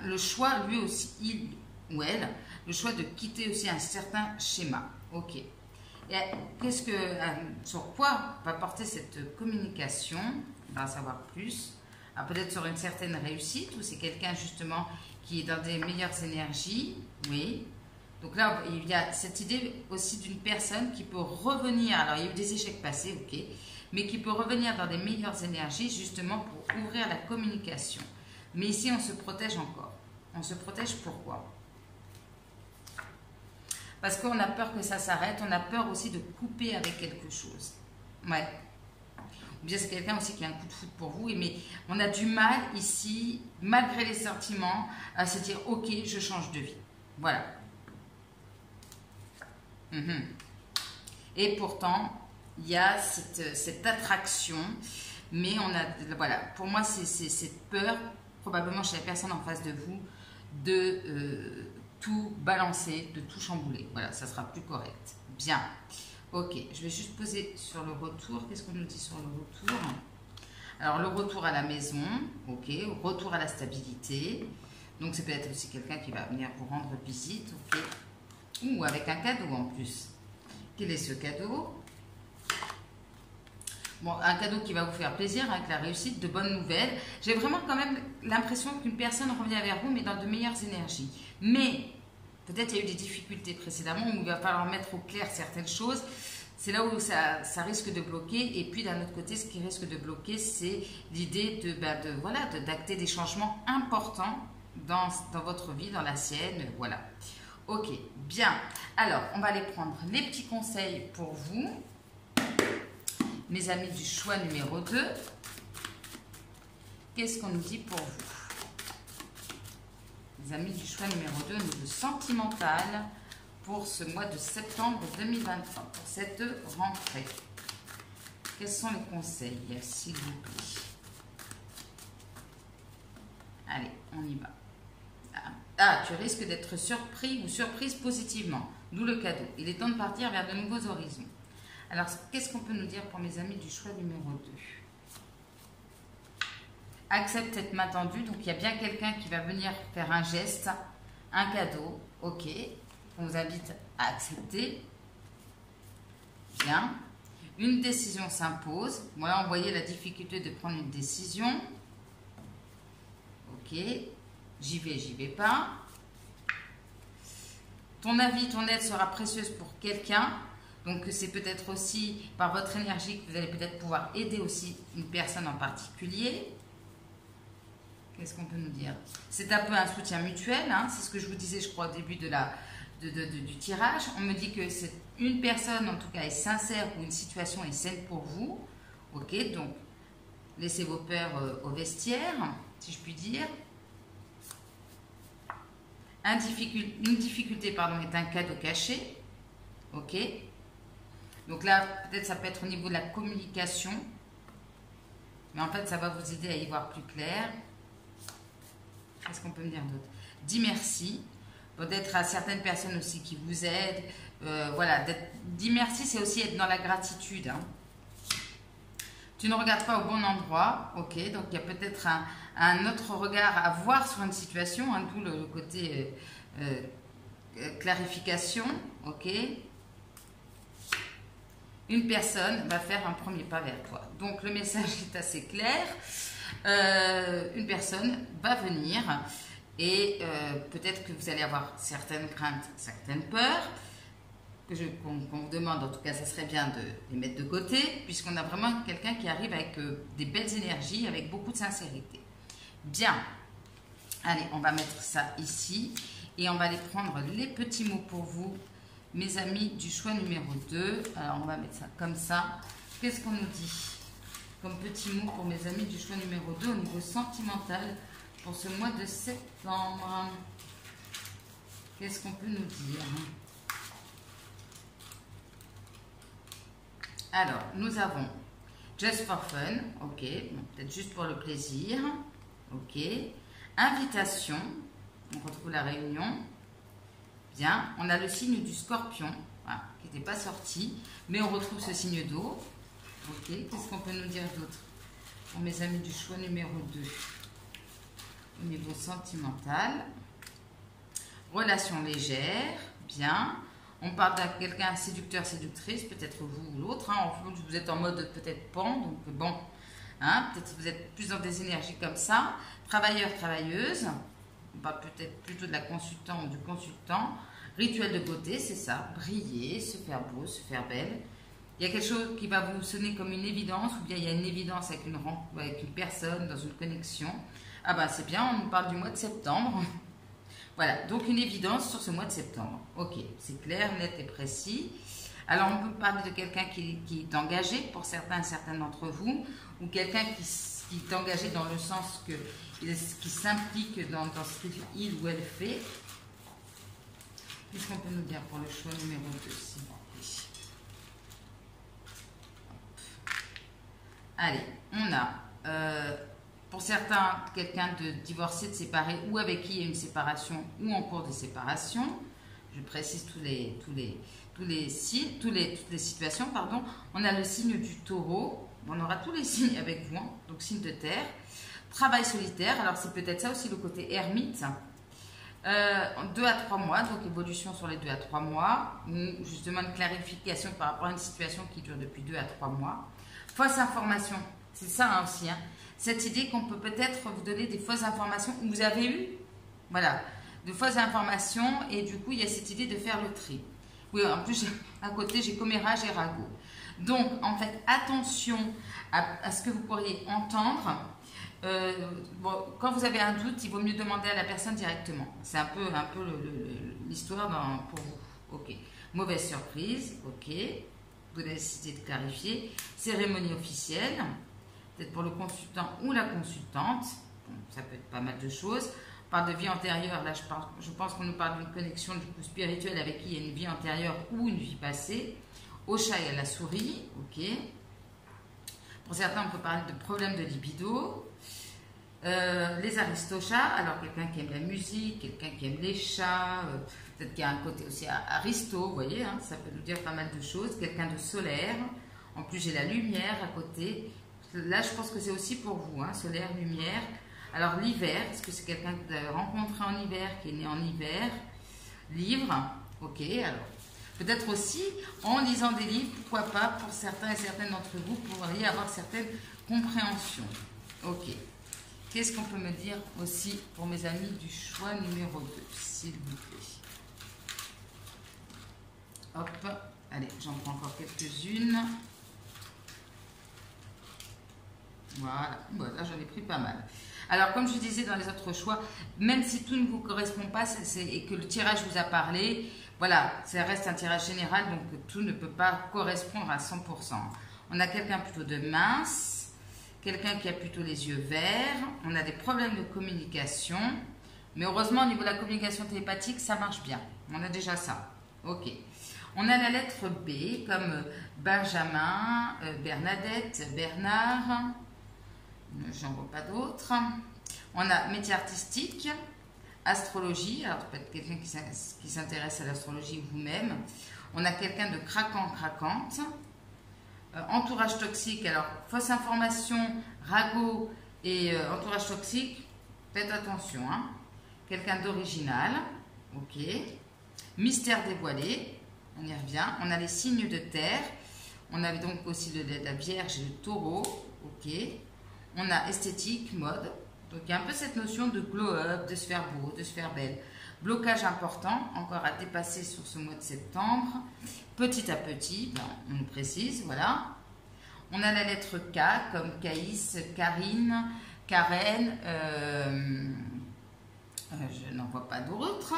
le choix, lui aussi, il ou elle, le choix de quitter aussi un certain schéma. Ok. Et sur quoi va porter cette communication? On va en savoir plus. Alors, peut-être sur une certaine réussite, ou c'est quelqu'un justement qui est dans des meilleures énergies. Oui. Donc là, il y a cette idée aussi d'une personne qui peut revenir, alors il y a eu des échecs passés, ok, mais qui peut revenir dans des meilleures énergies justement pour ouvrir la communication. Mais ici, on se protège encore. On se protège pourquoi? Parce qu'on a peur que ça s'arrête, on a peur aussi de couper avec quelque chose. Ouais. Ou bien c'est quelqu'un aussi qui a un coup de foudre pour vous, mais on a du mal ici, malgré les sentiments, à se dire ok, je change de vie. Voilà. Et pourtant, il y a cette attraction, mais on a, voilà, pour moi, c'est cette peur, probablement chez la personne en face de vous, de tout balancer, de tout chambouler. Voilà, ça sera plus correct. Bien. Ok, je vais juste poser sur le retour. Qu'est-ce qu'on nous dit sur le retour? Alors, le retour à la maison, ok, retour à la stabilité. Donc, c'est peut-être aussi quelqu'un qui va venir vous rendre visite, ok. Ou avec un cadeau en plus. Quel est ce cadeau? Bon, un cadeau qui va vous faire plaisir, avec la réussite, de bonnes nouvelles. J'ai vraiment quand même l'impression qu'une personne revient vers vous, mais dans de meilleures énergies. Mais, peut-être il y a eu des difficultés précédemment, où il va falloir mettre au clair certaines choses. C'est là où ça risque de bloquer. Et puis, d'un autre côté, ce qui risque de bloquer, c'est l'idée d'acter des changements importants dans votre vie, dans la sienne, voilà. Ok, bien. Alors, on va aller prendre les petits conseils pour vous. Mes amis du choix numéro 2. Qu'est-ce qu'on nous dit pour vous? Les amis du choix numéro 2, au niveau sentimental, pour ce mois de septembre 2023, pour cette rentrée. Quels sont les conseils, s'il vous plaît? Allez, on y va. Ah, tu risques d'être surpris ou surprise positivement, d'où le cadeau. Il est temps de partir vers de nouveaux horizons. Alors, qu'est-ce qu'on peut nous dire pour mes amis du choix numéro 2? Accepte cette main tendue. Donc, il y a bien quelqu'un qui va venir faire un geste, un cadeau. Ok, on vous invite à accepter. Bien. Une décision s'impose. Voilà, on voyait la difficulté de prendre une décision. Ok. J'y vais pas. Ton avis, ton aide sera précieuse pour quelqu'un. Donc, c'est peut-être aussi par votre énergie que vous allez peut-être pouvoir aider aussi une personne en particulier. Qu'est-ce qu'on peut nous dire? C'est un peu un soutien mutuel. Hein, c'est ce que je vous disais, je crois, au début du tirage. On me dit que c'est une personne, en tout cas, est sincère ou une situation est saine pour vous. Ok, donc, laissez vos peurs au vestiaire, si je puis dire. Une difficulté, est un cadeau caché. Ok. Donc là, peut-être ça peut être au niveau de la communication. Mais en fait, ça va vous aider à y voir plus clair. Qu'est-ce qu'on peut me dire d'autre? Dis merci. Peut-être à certaines personnes aussi qui vous aident. Voilà, dis merci, c'est aussi être dans la gratitude. Hein. Tu ne regardes pas au bon endroit. Ok, donc il y a peut-être un autre regard à voir sur une situation. Hein, d'où le côté clarification. Ok. Une personne va faire un premier pas vers toi. Donc, le message est assez clair. Une personne va venir et peut-être que vous allez avoir certaines craintes, certaines peurs, qu'on vous demande, en tout cas, ça serait bien de les mettre de côté, puisqu'on a vraiment quelqu'un qui arrive avec des belles énergies, avec beaucoup de sincérité. Bien. Allez, on va mettre ça ici et on va aller prendre les petits mots pour vous. Mes amis du choix numéro 2, alors on va mettre ça comme ça. Qu'est-ce qu'on nous dit comme petit mot pour mes amis du choix numéro 2 au niveau sentimental pour ce mois de septembre? Qu'est-ce qu'on peut nous dire? Alors, nous avons Just for fun, ok. Bon, peut-être juste pour le plaisir, ok. Invitation, on retrouve la réunion. Bien, on a le signe du scorpion, voilà, qui n'était pas sorti, mais on retrouve ce signe d'eau. Ok, qu'est-ce qu'on peut nous dire d'autre pour mes amis du choix numéro 2? Au niveau sentimental, relation légère, bien. On parle de quelqu'un séducteur, séductrice, peut-être vous ou l'autre. Hein, en fait, vous êtes en mode peut-être pan, donc bon, hein, peut-être vous êtes plus dans des énergies comme ça. Travailleur, travailleuse, on parle peut-être plutôt de la consultante ou du consultant. Rituel de beauté, c'est ça, briller, se faire beau, se faire belle. Il y a quelque chose qui va vous sonner comme une évidence, ou bien il y a une évidence avec une personne, dans une connexion. Ah ben c'est bien, on nous parle du mois de septembre. Voilà, donc une évidence sur ce mois de septembre. Ok, c'est clair, net et précis. Alors on peut parler de quelqu'un qui est engagé, pour certains et certaines d'entre vous, ou quelqu'un qui est engagé dans le sens qui s'implique dans ce qu'il ou elle fait. Qu'est-ce qu'on peut nous dire pour le choix numéro 2, s'il vous plaît? Allez, on a... pour certains, quelqu'un de divorcé, de séparé, ou avec qui il y a une séparation, ou en cours de séparation. Je précise toutes les situations, pardon. On a le signe du taureau. On aura tous les signes avec vous, hein, donc signe de terre. Travail solitaire, alors c'est peut-être ça aussi le côté ermite. 2 à 3 mois, donc évolution sur les 2 à 3 mois, ou justement une clarification par rapport à une situation qui dure depuis 2 à 3 mois. Fausse information, c'est ça hein, aussi, hein. Cette idée qu'on peut peut-être vous donner des fausses informations, vous avez eu, voilà, de fausses informations, et du coup il y a cette idée de faire le tri. Oui, en plus à côté j'ai commérage et ragot. Donc en fait attention à ce que vous pourriez entendre. Bon, quand vous avez un doute, il vaut mieux demander à la personne directement. C'est un peu l'histoire pour vous. Ok. Mauvaise surprise. Ok. Vous avez décidé de clarifier. Cérémonie officielle. Peut-être pour le consultant ou la consultante. Bon, ça peut être pas mal de choses. On parle de vie antérieure. Là, je pense qu'on nous parle d'une connexion du coup spirituelle avec qui il y a une vie antérieure ou une vie passée. Au chat et à la souris. Ok. Pour certains, on peut parler de problèmes de libido. Les aristochats, alors quelqu'un qui aime la musique, quelqu'un qui aime les chats, peut-être qu'il y a un côté aussi aristo, vous voyez, hein, ça peut nous dire pas mal de choses. Quelqu'un de solaire, en plus j'ai la lumière à côté. Là, je pense que c'est aussi pour vous, hein, solaire, lumière. Alors l'hiver, est-ce que c'est quelqu'un que vous avez rencontré en hiver, qui est né en hiver? Livre, ok, alors. Peut-être aussi, en lisant des livres, pourquoi pas, pour certains et certaines d'entre vous, vous pourriez avoir certaines compréhensions. Ok. Qu'est-ce qu'on peut me dire aussi pour mes amis du choix numéro 2, s'il vous plaît? Hop, allez, j'en prends encore quelques-unes. Voilà, bon, là j'en ai pris pas mal. Alors, comme je disais dans les autres choix, même si tout ne vous correspond pas et que le tirage vous a parlé, voilà, ça reste un tirage général, donc tout ne peut pas correspondre à 100%. On a quelqu'un plutôt de mince, quelqu'un qui a plutôt les yeux verts, on a des problèmes de communication, mais heureusement au niveau de la communication télépathique, ça marche bien. On a déjà ça. Ok. On a la lettre B comme Benjamin, Bernadette, Bernard, j'en vois pas d'autres. On a métier artistique, astrologie, alors peut-être quelqu'un qui s'intéresse à l'astrologie vous-même. On a quelqu'un de craquant, craquante. Entourage toxique, alors fausse information, ragot et entourage toxique, faites attention. Hein. Quelqu'un d'original, ok. Mystère dévoilé, on y revient. On a les signes de terre, on avait donc aussi la Vierge et le Taureau, ok. On a esthétique, mode, donc il y a un peu cette notion de glow-up, de se faire beau, de se faire belle. Blocage important, encore à dépasser sur ce mois de septembre. Petit à petit, ben, on nous précise, voilà. On a la lettre K, comme Caïs, Karine, Karen, je n'en vois pas d'autres.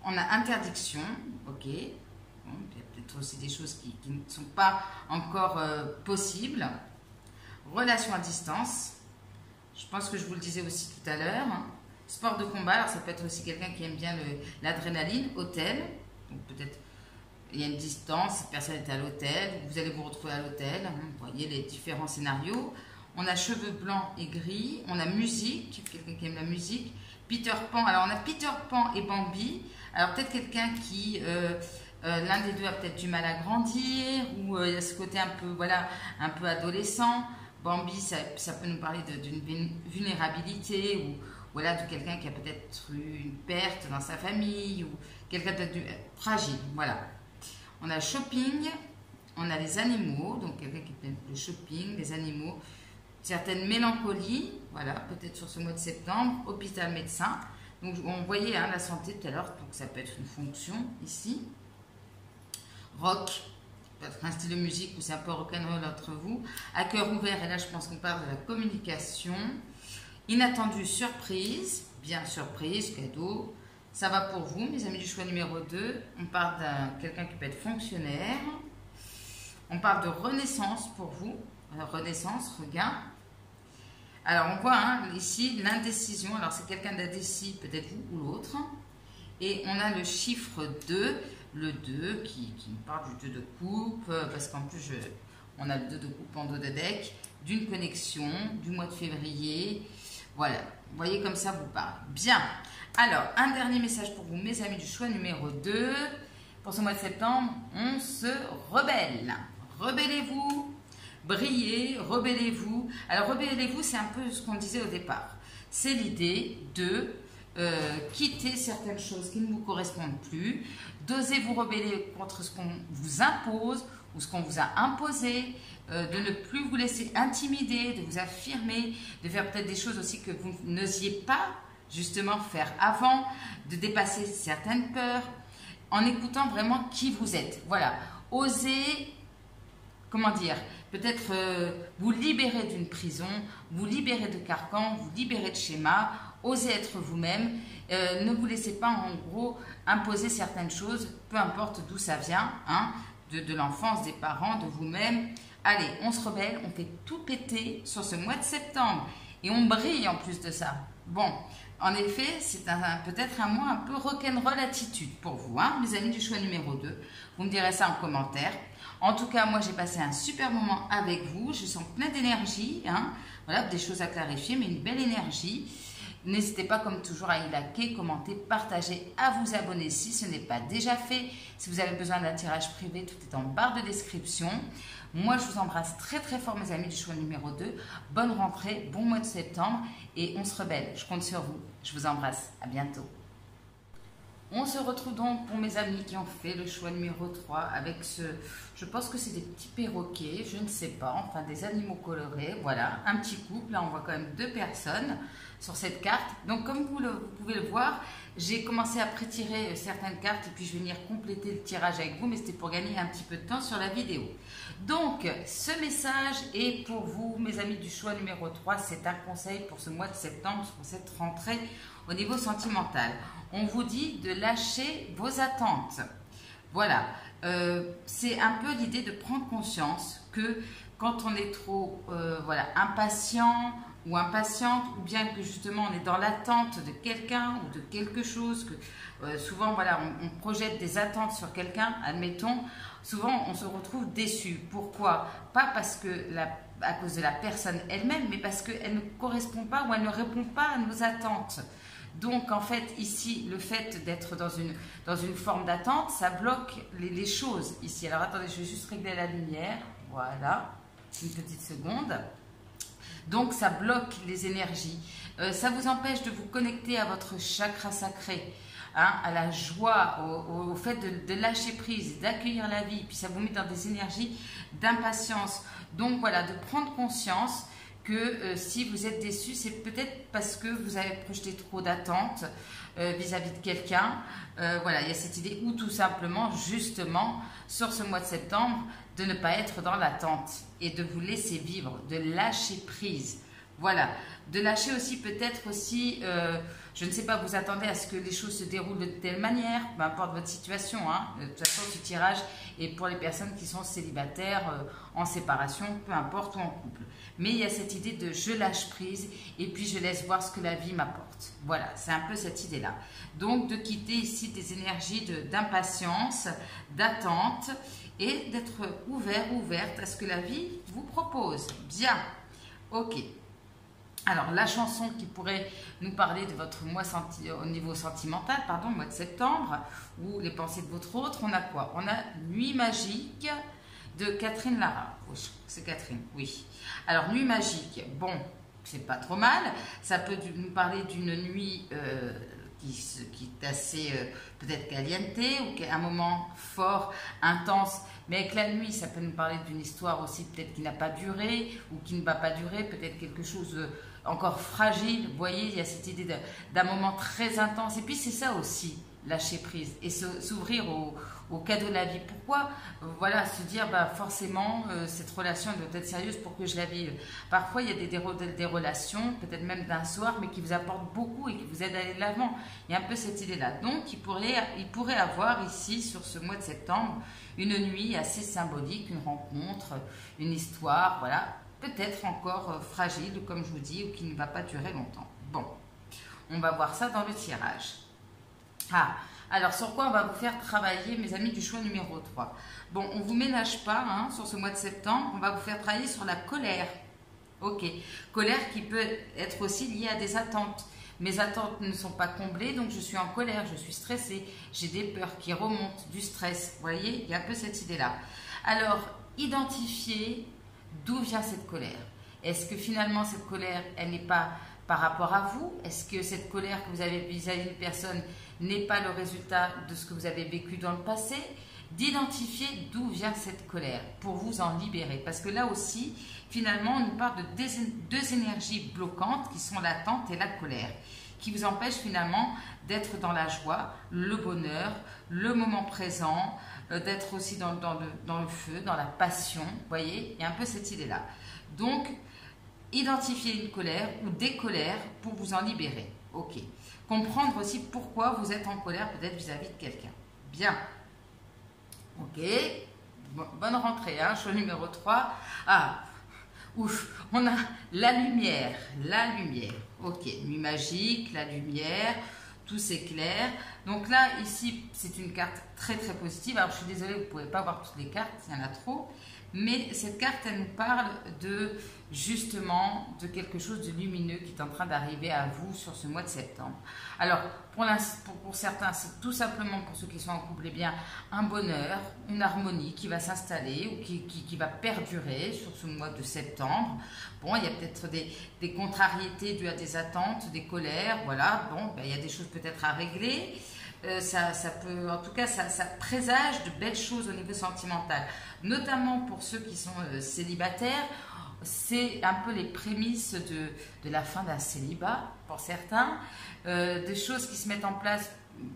On a interdiction, ok. Bon, il y a peut-être aussi des choses qui ne sont pas encore possibles. Relation à distance, je pense que je vous le disais aussi tout à l'heure. Sport de combat, alors ça peut être aussi quelqu'un qui aime bien l'adrénaline. Hôtel, donc peut-être il y a une distance, cette personne est à l'hôtel, vous allez vous retrouver à l'hôtel, vous voyez les différents scénarios. On a cheveux blancs et gris, on a musique, quelqu'un qui aime la musique, Peter Pan, alors on a Peter Pan et Bambi, alors peut-être quelqu'un qui, l'un des deux a peut-être du mal à grandir, ou il y a ce côté un peu, voilà, un peu adolescent. Bambi, ça peut nous parler d'une vulnérabilité, ou voilà, de quelqu'un qui a peut-être eu une perte dans sa famille, ou quelqu'un peut-être fragile, voilà. On a le shopping, on a les animaux, donc quelqu'un qui aime le shopping, les animaux, certaines mélancolies, voilà, peut-être sur ce mois de septembre, hôpital médecin. Donc on voyait la santé tout à l'heure, donc ça peut être une fonction ici. Rock, peut-être un style de musique où c'est un peu rock'n'roll entre vous. À cœur ouvert, et là je pense qu'on parle de la communication. Inattendu, surprise, bien surprise, cadeau. Ça va pour vous, mes amis du choix numéro 2. On parle de quelqu'un qui peut être fonctionnaire. On parle de renaissance pour vous. Renaissance, regain. Alors on voit ici l'indécision. Alors c'est quelqu'un d'indécis, peut-être vous ou l'autre. Et on a le chiffre 2. Le 2 qui me parle du 2 de coupe. Parce qu'en plus, on a le 2 de coupe en dos de deck. D'une connexion, du mois de février. Voilà. Vous voyez comme ça vous parle. Bien. Alors, un dernier message pour vous, mes amis du choix numéro 2. Pour ce mois de septembre, on se rebelle. Rebellez-vous, brillez, rebellez-vous. Alors, rebellez-vous, c'est un peu ce qu'on disait au départ. C'est l'idée de quitter certaines choses qui ne vous correspondent plus, d'oser vous rebeller contre ce qu'on vous impose ou ce qu'on vous a imposé, de ne plus vous laisser intimider, de vous affirmer, de faire peut-être des choses aussi que vous n'osiez pas justement faire avant, de dépasser certaines peurs, en écoutant vraiment qui vous êtes. Voilà, osez, comment dire, peut-être vous libérer d'une prison, vous libérer de carcans, vous libérer de schémas, osez être vous-même, ne vous laissez pas en gros imposer certaines choses, peu importe d'où ça vient, de l'enfance, des parents, de vous-même. Allez, on se rebelle, on fait tout péter sur ce mois de septembre et on brille en plus de ça. Bon, en effet, c'est peut-être un mois un peu rock'n'roll attitude pour vous, mes amis du choix numéro 2. Vous me direz ça en commentaire. En tout cas, moi, j'ai passé un super moment avec vous. Je sens plein d'énergie, voilà, des choses à clarifier, mais une belle énergie. N'hésitez pas, comme toujours, à y liker, commenter, partager, à vous abonner si ce n'est pas déjà fait. Si vous avez besoin d'un tirage privé, tout est en barre de description. Moi, je vous embrasse très très fort, mes amis du choix numéro 2. Bonne rentrée, bon mois de septembre et on se rebelle. Je compte sur vous. Je vous embrasse. À bientôt. On se retrouve donc pour mes amis qui ont fait le choix numéro 3 avec je pense que c'est des petits perroquets, je ne sais pas, enfin des animaux colorés, voilà, un petit couple, là on voit quand même 2 personnes sur cette carte. Donc comme vous pouvez le voir, j'ai commencé à pré-tirer certaines cartes et puis je vais venir compléter le tirage avec vous, mais c'était pour gagner un petit peu de temps sur la vidéo. Donc ce message est pour vous, mes amis du choix numéro 3, c'est un conseil pour ce mois de septembre, pour cette rentrée au niveau sentimental. On vous dit de lâcher vos attentes. Voilà, c'est un peu l'idée de prendre conscience que quand on est trop impatient ou impatiente, ou bien que justement on est dans l'attente de quelqu'un ou de quelque chose, que souvent voilà, on projette des attentes sur quelqu'un, admettons, souvent on se retrouve déçu. Pourquoi? Pas parce que à cause de la personne elle-même, mais parce qu'elle ne correspond pas ou elle ne répond pas à nos attentes. Donc en fait ici le fait d'être dans une forme d'attente, ça bloque les choses ici. Alors attendez, je vais juste régler la lumière, voilà, une petite seconde. Donc ça bloque les énergies, ça vous empêche de vous connecter à votre chakra sacré, à la joie, au fait de lâcher prise, d'accueillir la vie, puis ça vous met dans des énergies d'impatience. Donc voilà, de prendre conscience que si vous êtes déçu, c'est peut-être parce que vous avez projeté trop d'attentes vis-à-vis de quelqu'un. Voilà, il y a cette idée, ou tout simplement, justement, sur ce mois de septembre, de ne pas être dans l'attente et de vous laisser vivre, de lâcher prise. Voilà, de lâcher aussi peut-être aussi, je ne sais pas, vous attendez à ce que les choses se déroulent de telle manière, peu importe votre situation, hein. De toute façon ce tirage est pour les personnes qui sont célibataires, en séparation, peu importe, ou en couple. Mais il y a cette idée de je lâche prise et puis je laisse voir ce que la vie m'apporte. Voilà, c'est un peu cette idée-là. Donc de quitter ici des énergies d'impatience, d'attente et d'être ouverte à ce que la vie vous propose. Bien, ok. Alors, la chanson qui pourrait nous parler de votre mois au niveau sentimental, pardon, mois de septembre, ou les pensées de votre autre, on a quoi? On a Nuit magique de Catherine Lara. Oui, c'est Catherine, oui. Alors, Nuit magique, bon, c'est pas trop mal. Ça peut nous parler d'une nuit qui est assez peut-être caliente, ou qui est un moment fort, intense. Mais avec la nuit, ça peut nous parler d'une histoire aussi peut-être qui n'a pas duré, ou qui ne va pas durer, peut-être quelque chose encore fragile. Vous voyez, il y a cette idée d'un moment très intense. Et puis c'est ça aussi, lâcher prise et s'ouvrir au cadeau de la vie. Pourquoi voilà, se dire bah, forcément cette relation doit être sérieuse pour que je la vive. Parfois il y a des relations, peut-être même d'un soir, mais qui vous apportent beaucoup et qui vous aident à aller de l'avant. Il y a un peu cette idée-là. Donc il pourrait avoir ici, sur ce mois de septembre, une nuit assez symbolique, une rencontre, une histoire, voilà, peut-être encore fragile, comme je vous dis, ou qui ne va pas durer longtemps. Bon, on va voir ça dans le tirage. Ah, alors sur quoi on va vous faire travailler, mes amis du choix numéro 3? Bon, on ne vous ménage pas hein, sur ce mois de septembre, on va vous faire travailler sur la colère. Ok, colère qui peut être aussi liée à des attentes. Mes attentes ne sont pas comblées, donc je suis en colère, je suis stressée, j'ai des peurs qui remontent, du stress. Vous voyez, il y a un peu cette idée-là. Alors, identifiez d'où vient cette colère. Est-ce que finalement cette colère, elle n'est pas par rapport à vous? Est-ce que cette colère que vous avez vis-à-vis d'une personne n'est pas le résultat de ce que vous avez vécu dans le passé? D'identifier d'où vient cette colère pour vous en libérer. Parce que là aussi, finalement, on nous parle de deux énergies bloquantes qui sont l'attente et la colère, qui vous empêchent finalement d'être dans la joie, le bonheur, le moment présent, d'être aussi dans le feu, dans la passion. Vous voyez, il y a un peu cette idée-là. Donc, identifier une colère ou des colères pour vous en libérer. Ok. Comprendre aussi pourquoi vous êtes en colère peut-être vis-à-vis de quelqu'un. Bien. Ok. Bonne rentrée, hein, choix numéro 3. Ah, ouf, on a la lumière. La lumière. Ok. Nuit magique, la lumière, tout s'éclaire. Donc là, ici, c'est une carte très très positive. Alors, je suis désolée, vous ne pouvez pas voir toutes les cartes, il y en a trop. Mais cette carte, elle nous parle de justement de quelque chose de lumineux qui est en train d'arriver à vous sur ce mois de septembre. Alors, pour certains, c'est tout simplement pour ceux qui sont en couple, eh bien, un bonheur, une harmonie qui va s'installer ou qui va perdurer sur ce mois de septembre. Bon, il y a peut-être des contrariétés dues à des attentes, des colères, voilà. Bon, ben, il y a des choses peut-être à régler. Ça peut, en tout cas, ça présage de belles choses au niveau sentimental, notamment pour ceux qui sont célibataires. C'est un peu les prémices de la fin d'un célibat pour certains, des choses qui se mettent en place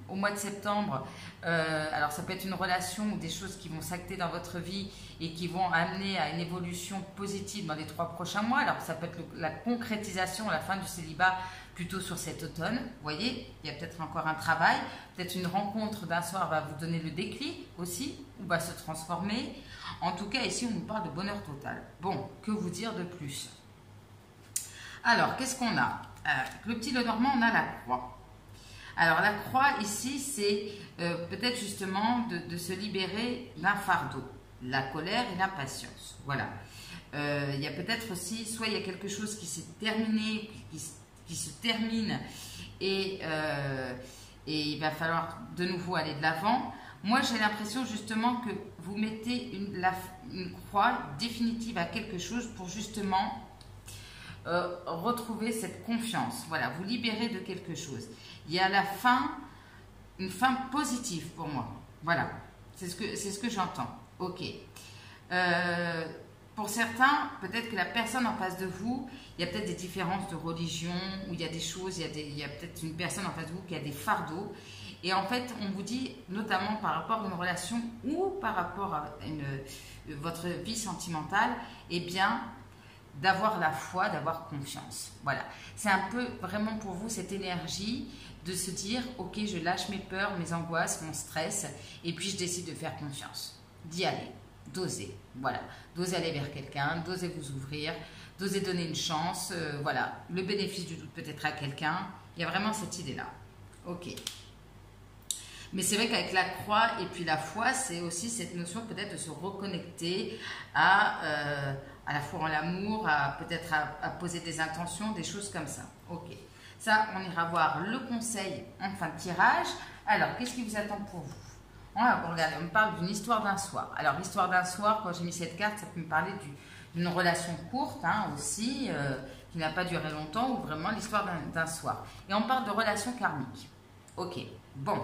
au mois de septembre. Alors ça peut être une relation ou des choses qui vont s'acter dans votre vie et qui vont amener à une évolution positive dans les 3 prochains mois. Alors ça peut être la concrétisation, la fin du célibat plutôt sur cet automne. Vous voyez, il y a peut-être encore un travail, peut-être une rencontre d'un soir va vous donner le déclic aussi, ou va se transformer. En tout cas, ici, on nous parle de bonheur total. Bon, que vous dire de plus? Alors, qu'est-ce qu'on a? Le petit Lenormand, on a la croix. Alors, la croix, ici, c'est peut-être justement de se libérer d'un fardeau, la colère et l'impatience. Voilà. Il y a peut-être aussi, soit il y a quelque chose qui s'est terminé, qui se termine et il va falloir de nouveau aller de l'avant. Moi, j'ai l'impression justement que vous mettez une croix définitive à quelque chose pour justement retrouver cette confiance. Voilà, vous libérez de quelque chose. Il y a la fin, une fin positive pour moi. Voilà, c'est ce que j'entends. Ok. Pour certains, peut-être que la personne en face de vous, il y a peut-être des différences de religion, ou il y a des choses, il y a peut-être une personne en face de vous qui a des fardeaux. Et en fait, on vous dit, notamment par rapport à une relation ou par rapport à votre vie sentimentale, eh bien, d'avoir la foi, d'avoir confiance. Voilà, c'est un peu vraiment pour vous cette énergie de se dire, ok, je lâche mes peurs, mes angoisses, mon stress, et puis je décide de faire confiance, d'y aller, d'oser, voilà, d'oser aller vers quelqu'un, d'oser vous ouvrir, d'oser donner une chance, voilà, le bénéfice du doute peut-être à quelqu'un, il y a vraiment cette idée-là, ok. Mais c'est vrai qu'avec la croix et puis la foi, c'est aussi cette notion peut-être de se reconnecter à la foi en l'amour, peut-être à poser des intentions, des choses comme ça. Ok. Ça, on ira voir le conseil en fin de tirage. Alors, qu'est-ce qui vous attend pour vous? Regardez, on me parle d'une histoire d'un soir. Alors, l'histoire d'un soir, quand j'ai mis cette carte, ça peut me parler d'une relation courte aussi, qui n'a pas duré longtemps, ou vraiment l'histoire d'un soir. Et on parle de relation karmique. Ok, bon.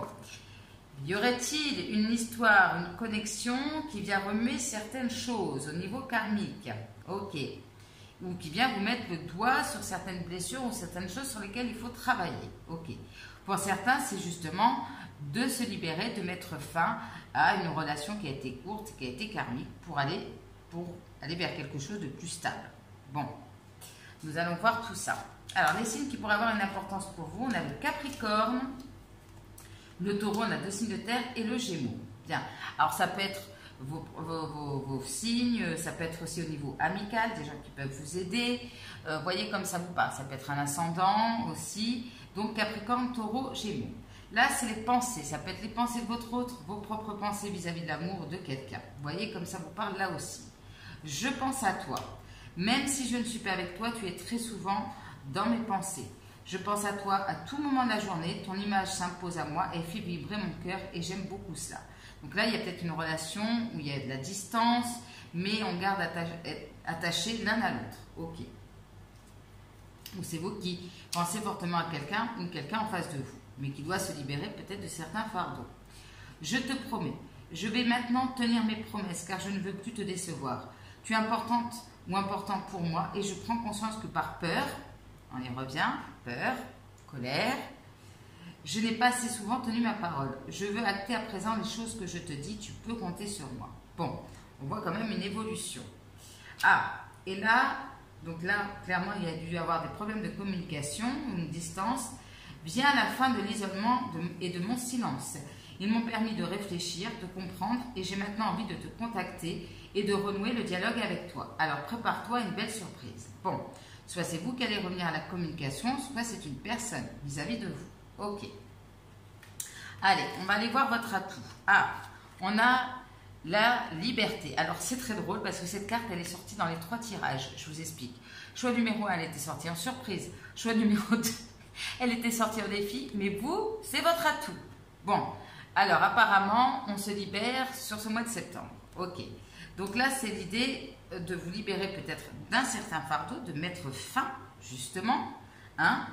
Y aurait-il une histoire, une connexion qui vient remuer certaines choses au niveau karmique? Ok. Ou qui vient vous mettre le doigt sur certaines blessures ou certaines choses sur lesquelles il faut travailler. Ok. Pour certains, c'est justement de se libérer, de mettre fin à une relation qui a été courte, qui a été karmique, pour aller vers quelque chose de plus stable. Bon. Nous allons voir tout ça. Alors, les signes qui pourraient avoir une importance pour vous, on a le Capricorne, le Taureau, on a 2 signes de terre, et le Gémeaux. Bien. Alors, ça peut être vos signes, ça peut être aussi au niveau amical, des gens qui peuvent vous aider. Voyez comme ça vous parle. Ça peut être un ascendant aussi. Donc, Capricorne, Taureau, Gémeaux. Là, c'est les pensées. Ça peut être les pensées de votre autre, vos propres pensées vis-à-vis de l'amour ou de quelqu'un. Voyez comme ça vous parle là aussi. Je pense à toi. Même si je ne suis pas avec toi, tu es très souvent dans mes pensées. Je pense à toi à tout moment de la journée, ton image s'impose à moi et fait vibrer mon cœur et j'aime beaucoup cela. Donc là, il y a peut-être une relation où il y a de la distance, mais on garde attachés l'un à l'autre. Ok. Ou c'est vous qui pensez fortement à quelqu'un ou quelqu'un en face de vous, mais qui doit se libérer peut-être de certains fardeaux. Je te promets, je vais maintenant tenir mes promesses car je ne veux plus te décevoir. Tu es importante ou important pour moi et je prends conscience que par peur, on y revient, peur, colère, je n'ai pas assez souvent tenu ma parole. Je veux acter à présent les choses que je te dis, tu peux compter sur moi. Bon, on voit quand même une évolution. Ah, et là, donc là, clairement, il y a dû y avoir des problèmes de communication, une distance. Vient la fin de l'isolement et de mon silence. Ils m'ont permis de réfléchir, de comprendre et j'ai maintenant envie de te contacter et de renouer le dialogue avec toi. Alors, prépare-toi à une belle surprise. Bon. Soit c'est vous qui allez revenir à la communication, soit c'est une personne vis-à-vis de vous. Ok. Allez, on va aller voir votre atout. Ah, on a la liberté. Alors, c'est très drôle parce que cette carte, elle est sortie dans les 3 tirages. Je vous explique. Choix numéro 1, elle était sortie en surprise. Choix numéro 2, elle était sortie en défi. Mais vous, c'est votre atout. Bon, alors apparemment, on se libère sur ce mois de septembre. Ok. Donc là, c'est l'idée de vous libérer peut-être d'un certain fardeau, de mettre fin, justement, à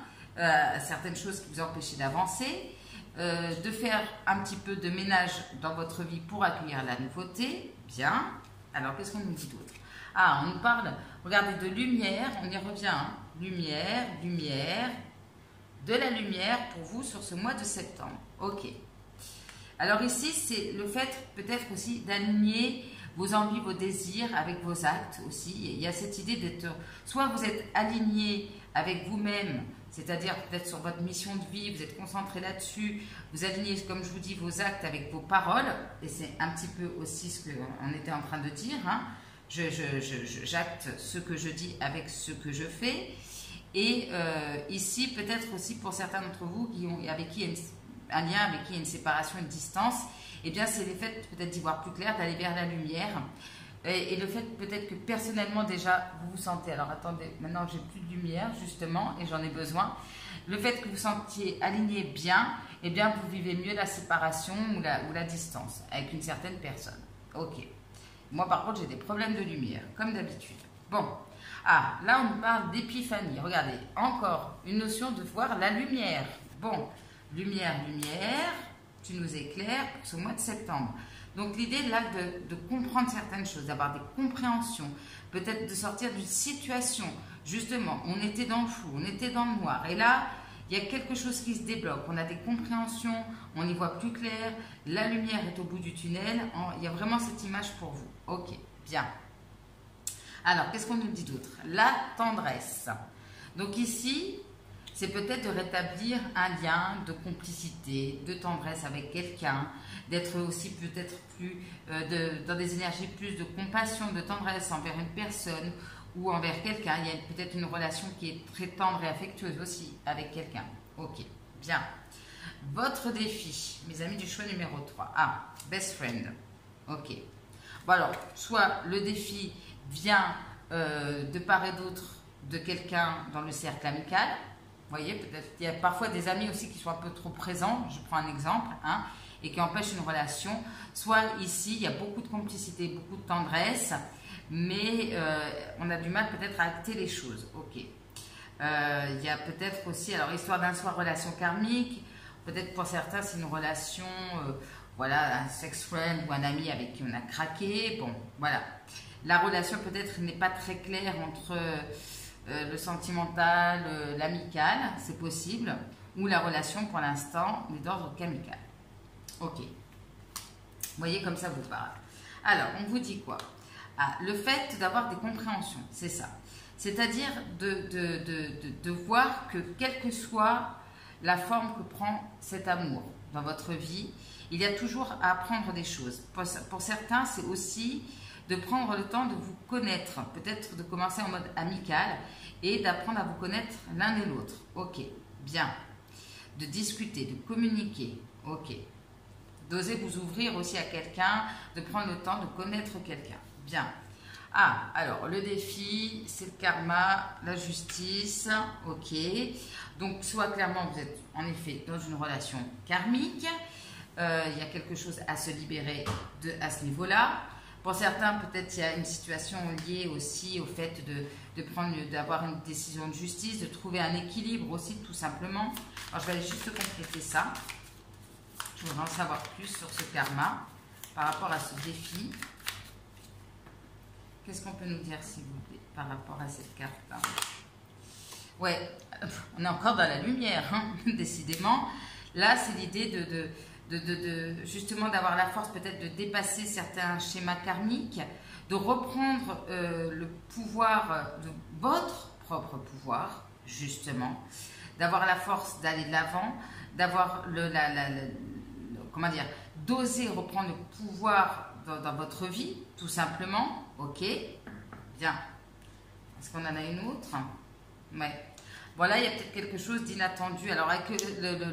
certaines choses qui vous empêchaient d'avancer, de faire un petit peu de ménage dans votre vie pour accueillir la nouveauté. Bien. Alors, qu'est-ce qu'on nous dit d'autre? Ah, on nous parle, regardez, de lumière, on y revient. Lumière, lumière, de la lumière pour vous sur ce mois de septembre. Ok. Alors ici, c'est le fait peut-être aussi d'aligner vos envies, vos désirs avec vos actes aussi. Il y a cette idée d'être, soit vous êtes aligné avec vous-même, c'est-à-dire peut-être sur votre mission de vie, vous êtes concentré là-dessus, vous alignez, comme je vous dis, vos actes avec vos paroles, et c'est un petit peu aussi ce qu'on était en train de dire, j'acte ce que je dis avec ce que je fais, et ici peut-être aussi pour certains d'entre vous avec qui il y a un lien, avec qui il y a une séparation, une distance, eh bien, c'est le fait peut-être d'y voir plus clair, d'aller vers la lumière. Et le fait peut-être que personnellement déjà, vous vous sentez... Alors, attendez, maintenant j'ai plus de lumière, justement, et j'en ai besoin. Le fait que vous sentiez aligné bien, eh bien, vous vivez mieux la séparation ou la distance avec une certaine personne. Ok. Moi, par contre, j'ai des problèmes de lumière, comme d'habitude. Bon. Ah, là, on nous parle d'épiphanie. Regardez, encore une notion de voir la lumière. Bon, lumière, lumière... Tu nous éclaires pour ce mois de septembre. Donc l'idée là de comprendre certaines choses, d'avoir des compréhensions, peut-être de sortir d'une situation. Justement, on était dans le flou, on était dans le noir. Et là, il y a quelque chose qui se débloque. On a des compréhensions, on y voit plus clair. La lumière est au bout du tunnel. Il y a vraiment cette image pour vous. Ok, bien. Alors, qu'est-ce qu'on nous dit d'autre? La tendresse. Donc ici, c'est peut-être de rétablir un lien de complicité, de tendresse avec quelqu'un, d'être aussi peut-être plus dans des énergies plus de compassion, de tendresse envers une personne ou envers quelqu'un. Il y a peut-être une relation qui est très tendre et affectueuse aussi avec quelqu'un. Ok, bien. Votre défi, mes amis du choix numéro 3. Ah, best friend. Ok. Bon alors, soit le défi vient de part et d'autre de quelqu'un dans le cercle amical. Vous voyez, peut-être il y a parfois des amis aussi qui sont un peu trop présents, je prends un exemple, hein, et qui empêchent une relation. Soit ici, il y a beaucoup de complicité, beaucoup de tendresse, mais on a du mal peut-être à acter les choses. Ok. Il y a peut-être aussi, alors histoire d'un soir, relation karmique, peut-être pour certains c'est une relation, voilà, un sex friend ou un ami avec qui on a craqué. Bon, voilà. La relation peut-être n'est pas très claire entre le sentimental, l'amical, c'est possible, ou la relation pour l'instant n'est d'ordre qu'amical. Ok. Vous voyez comme ça vous parle. Alors, on vous dit quoi? Ah, le fait d'avoir des compréhensions, c'est ça. C'est-à-dire de voir que quelle que soit la forme que prend cet amour dans votre vie, il y a toujours à apprendre des choses. Pour certains, c'est aussi de prendre le temps de vous connaître, peut-être de commencer en mode amical et d'apprendre à vous connaître l'un et l'autre. Ok, bien. De discuter, de communiquer. Ok. D'oser vous ouvrir aussi à quelqu'un, de prendre le temps de connaître quelqu'un. Bien. Ah, alors le défi, c'est le karma, la justice. Ok. Donc, soit clairement vous êtes en effet dans une relation karmique, il y a quelque chose à se libérer à ce niveau-là. Pour certains, peut-être il y a une situation liée aussi au fait d'avoir une décision de justice, de trouver un équilibre aussi tout simplement. Alors je vais aller juste compléter ça. Je voudrais en savoir plus sur ce karma par rapport à ce défi. Qu'est-ce qu'on peut nous dire s'il vous plaît par rapport à cette carte? Ouais, on est encore dans la lumière, hein, décidément. Là, c'est l'idée justement d'avoir la force peut-être de dépasser certains schémas karmiques, de reprendre le pouvoir de votre propre pouvoir, justement, d'avoir la force d'aller de l'avant, d'avoir comment dire, d'oser reprendre le pouvoir dans votre vie, tout simplement. Ok, bien. Est-ce qu'on en a une autre? Ouais. Voilà, il y a peut-être quelque chose d'inattendu. Alors avec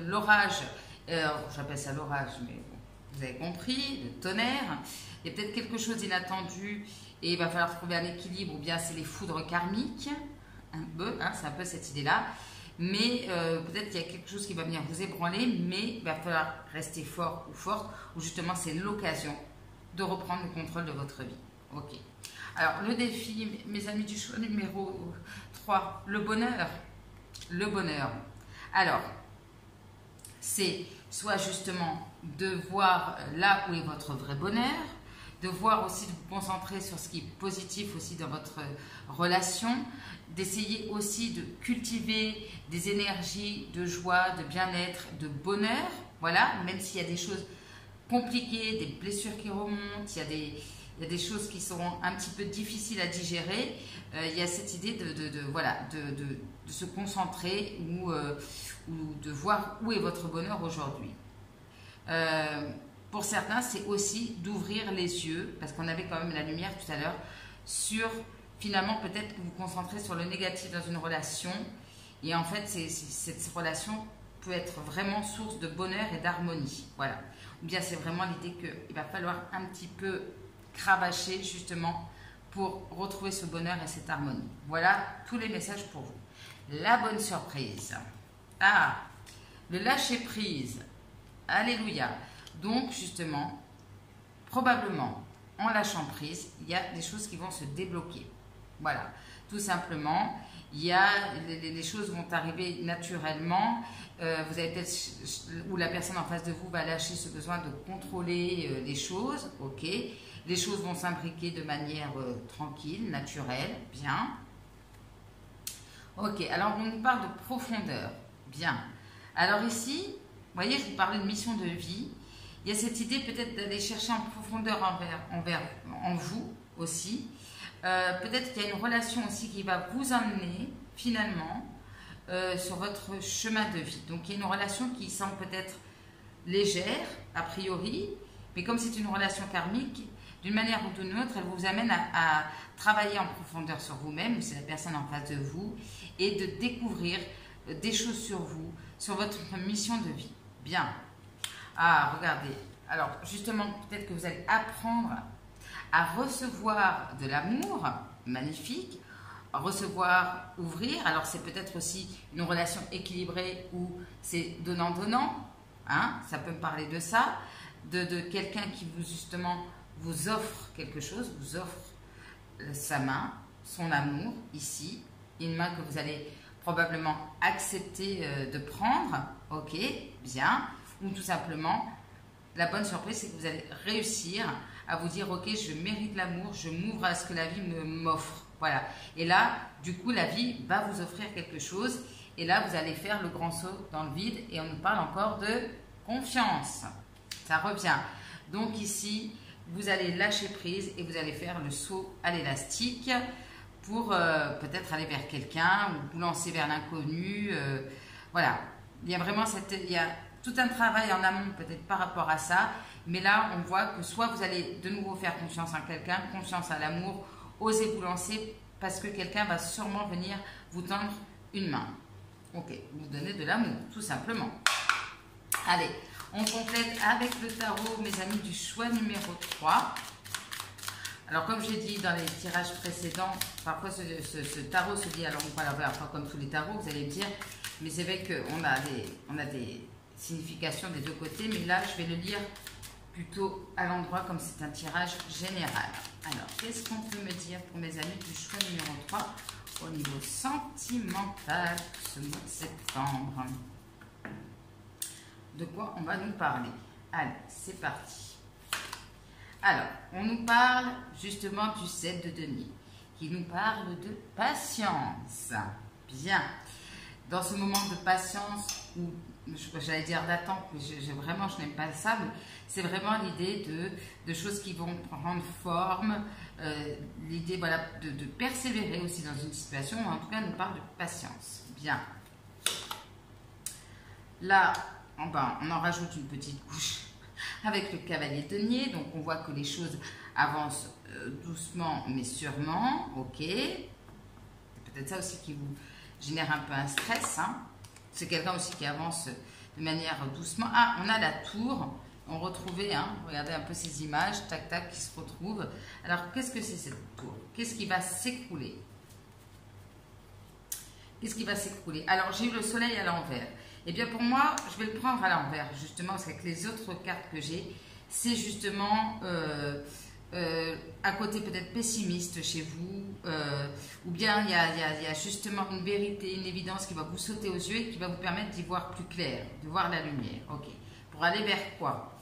l'orage, j'appelle ça l'orage, mais bon, vous avez compris, le tonnerre, il y a peut-être quelque chose d'inattendu et il va falloir trouver un équilibre, ou bien c'est les foudres karmiques, un peu, hein, c'est un peu cette idée-là. Mais peut-être qu'il y a quelque chose qui va venir vous ébranler, mais il va falloir rester fort ou forte, ou justement c'est l'occasion de reprendre le contrôle de votre vie. Ok. Alors le défi, mes amis du choix numéro 3, le bonheur. Le bonheur. Alors, c'est soit justement de voir là où est votre vrai bonheur, de voir aussi, de vous concentrer sur ce qui est positif aussi dans votre relation, d'essayer aussi de cultiver des énergies de joie, de bien-être, de bonheur, voilà, même s'il y a des choses compliquées, des blessures qui remontent, il y a des choses qui sont un petit peu difficiles à digérer, il y a cette idée de se concentrer ou de voir où est votre bonheur aujourd'hui. Pour certains, c'est aussi d'ouvrir les yeux, parce qu'on avait quand même la lumière tout à l'heure, sur finalement peut-être que vous concentrez sur le négatif dans une relation, et en fait cette relation peut être vraiment source de bonheur et d'harmonie. Voilà. Ou bien c'est vraiment l'idée qu'il va falloir un petit peu cravacher justement pour retrouver ce bonheur et cette harmonie. Voilà tous les messages pour vous. La bonne surprise. Ah, le lâcher prise. Alléluia. Donc justement, probablement en lâchant prise, il y a des choses qui vont se débloquer. Voilà, tout simplement, les choses vont arriver naturellement. Vous avez peut-être, ou la personne en face de vous va lâcher ce besoin de contrôler les choses. Ok, les choses vont s'imbriquer de manière tranquille, naturelle, bien. Ok, alors on nous parle de profondeur, bien. Alors ici, vous voyez, je vous parlais de mission de vie. Il y a cette idée peut-être d'aller chercher en profondeur en vous aussi, Peut-être qu'il y a une relation aussi qui va vous emmener finalement sur votre chemin de vie. Donc il y a une relation qui semble peut-être légère a priori, mais comme c'est une relation karmique, d'une manière ou d'une autre, elle vous amène à travailler en profondeur sur vous-même, ou c'est la personne en face de vous, et de découvrir des choses sur vous, sur votre mission de vie. Bien. Ah, regardez. Alors, justement, peut-être que vous allez apprendre à recevoir de l'amour, magnifique, recevoir, ouvrir. Alors, c'est peut-être aussi une relation équilibrée où c'est donnant-donnant. Hein, ça peut me parler de ça, de quelqu'un qui vous, justement, vous offre quelque chose, vous offre sa main, son amour, ici, une main que vous allez probablement accepter de prendre, ok, bien, ou tout simplement, la bonne surprise, c'est que vous allez réussir à vous dire, ok, je mérite l'amour, je m'ouvre à ce que la vie m'offre, voilà, et là, du coup, la vie va vous offrir quelque chose, et là, vous allez faire le grand saut dans le vide, et on nous parle encore de confiance, ça revient, donc ici, vous allez lâcher prise et vous allez faire le saut à l'élastique pour peut-être aller vers quelqu'un ou vous lancer vers l'inconnu. Voilà, il y a vraiment il y a tout un travail en amont peut-être par rapport à ça, mais là on voit que soit vous allez de nouveau faire confiance en quelqu'un, confiance à l'amour, osez vous lancer parce que quelqu'un va sûrement venir vous tendre une main. Ok, vous donner de l'amour, tout simplement. Allez. On complète avec le tarot, mes amis, du choix numéro 3. Alors, comme j'ai dit dans les tirages précédents, parfois ce tarot se dit, alors on va l'avoir pas comme tous les tarots, vous allez me dire, mais c'est vrai qu'on a des significations des deux côtés, mais là, je vais le lire plutôt à l'endroit comme c'est un tirage général. Alors, qu'est-ce qu'on peut me dire pour mes amis du choix numéro 3 au niveau sentimental pour ce mois de septembre? De quoi on va nous parler? Allez, c'est parti. Alors, on nous parle justement du 7 de denier, qui nous parle de patience. Bien. Dans ce moment de patience, ou j'allais dire d'attente, mais je n'aime pas ça, mais c'est vraiment l'idée de choses qui vont prendre forme, l'idée voilà, de persévérer aussi dans une situation, ou en tout cas, on nous parle de patience. Bien. Là, on en rajoute une petite couche avec le cavalier denier, donc on voit que les choses avancent doucement mais sûrement, ok. C'est peut-être ça aussi qui vous génère un peu un stress, hein. C'est quelqu'un aussi qui avance de manière doucement. Ah, on a la tour, on retrouvait, hein, regardez un peu ces images, tac tac, qui se retrouvent. Alors qu'est-ce que c'est cette tour? Qu'est-ce qui va s'écrouler? Qu'est-ce qui va s'écrouler? Alors j'ai eu le soleil à l'envers. Eh bien pour moi, je vais le prendre à l'envers, justement, parce qu'avec les autres cartes que j'ai, c'est justement un côté peut-être pessimiste chez vous, ou bien il y a justement une vérité, une évidence qui va vous sauter aux yeux et qui va vous permettre d'y voir plus clair, de voir la lumière. Ok. Pour aller vers quoi?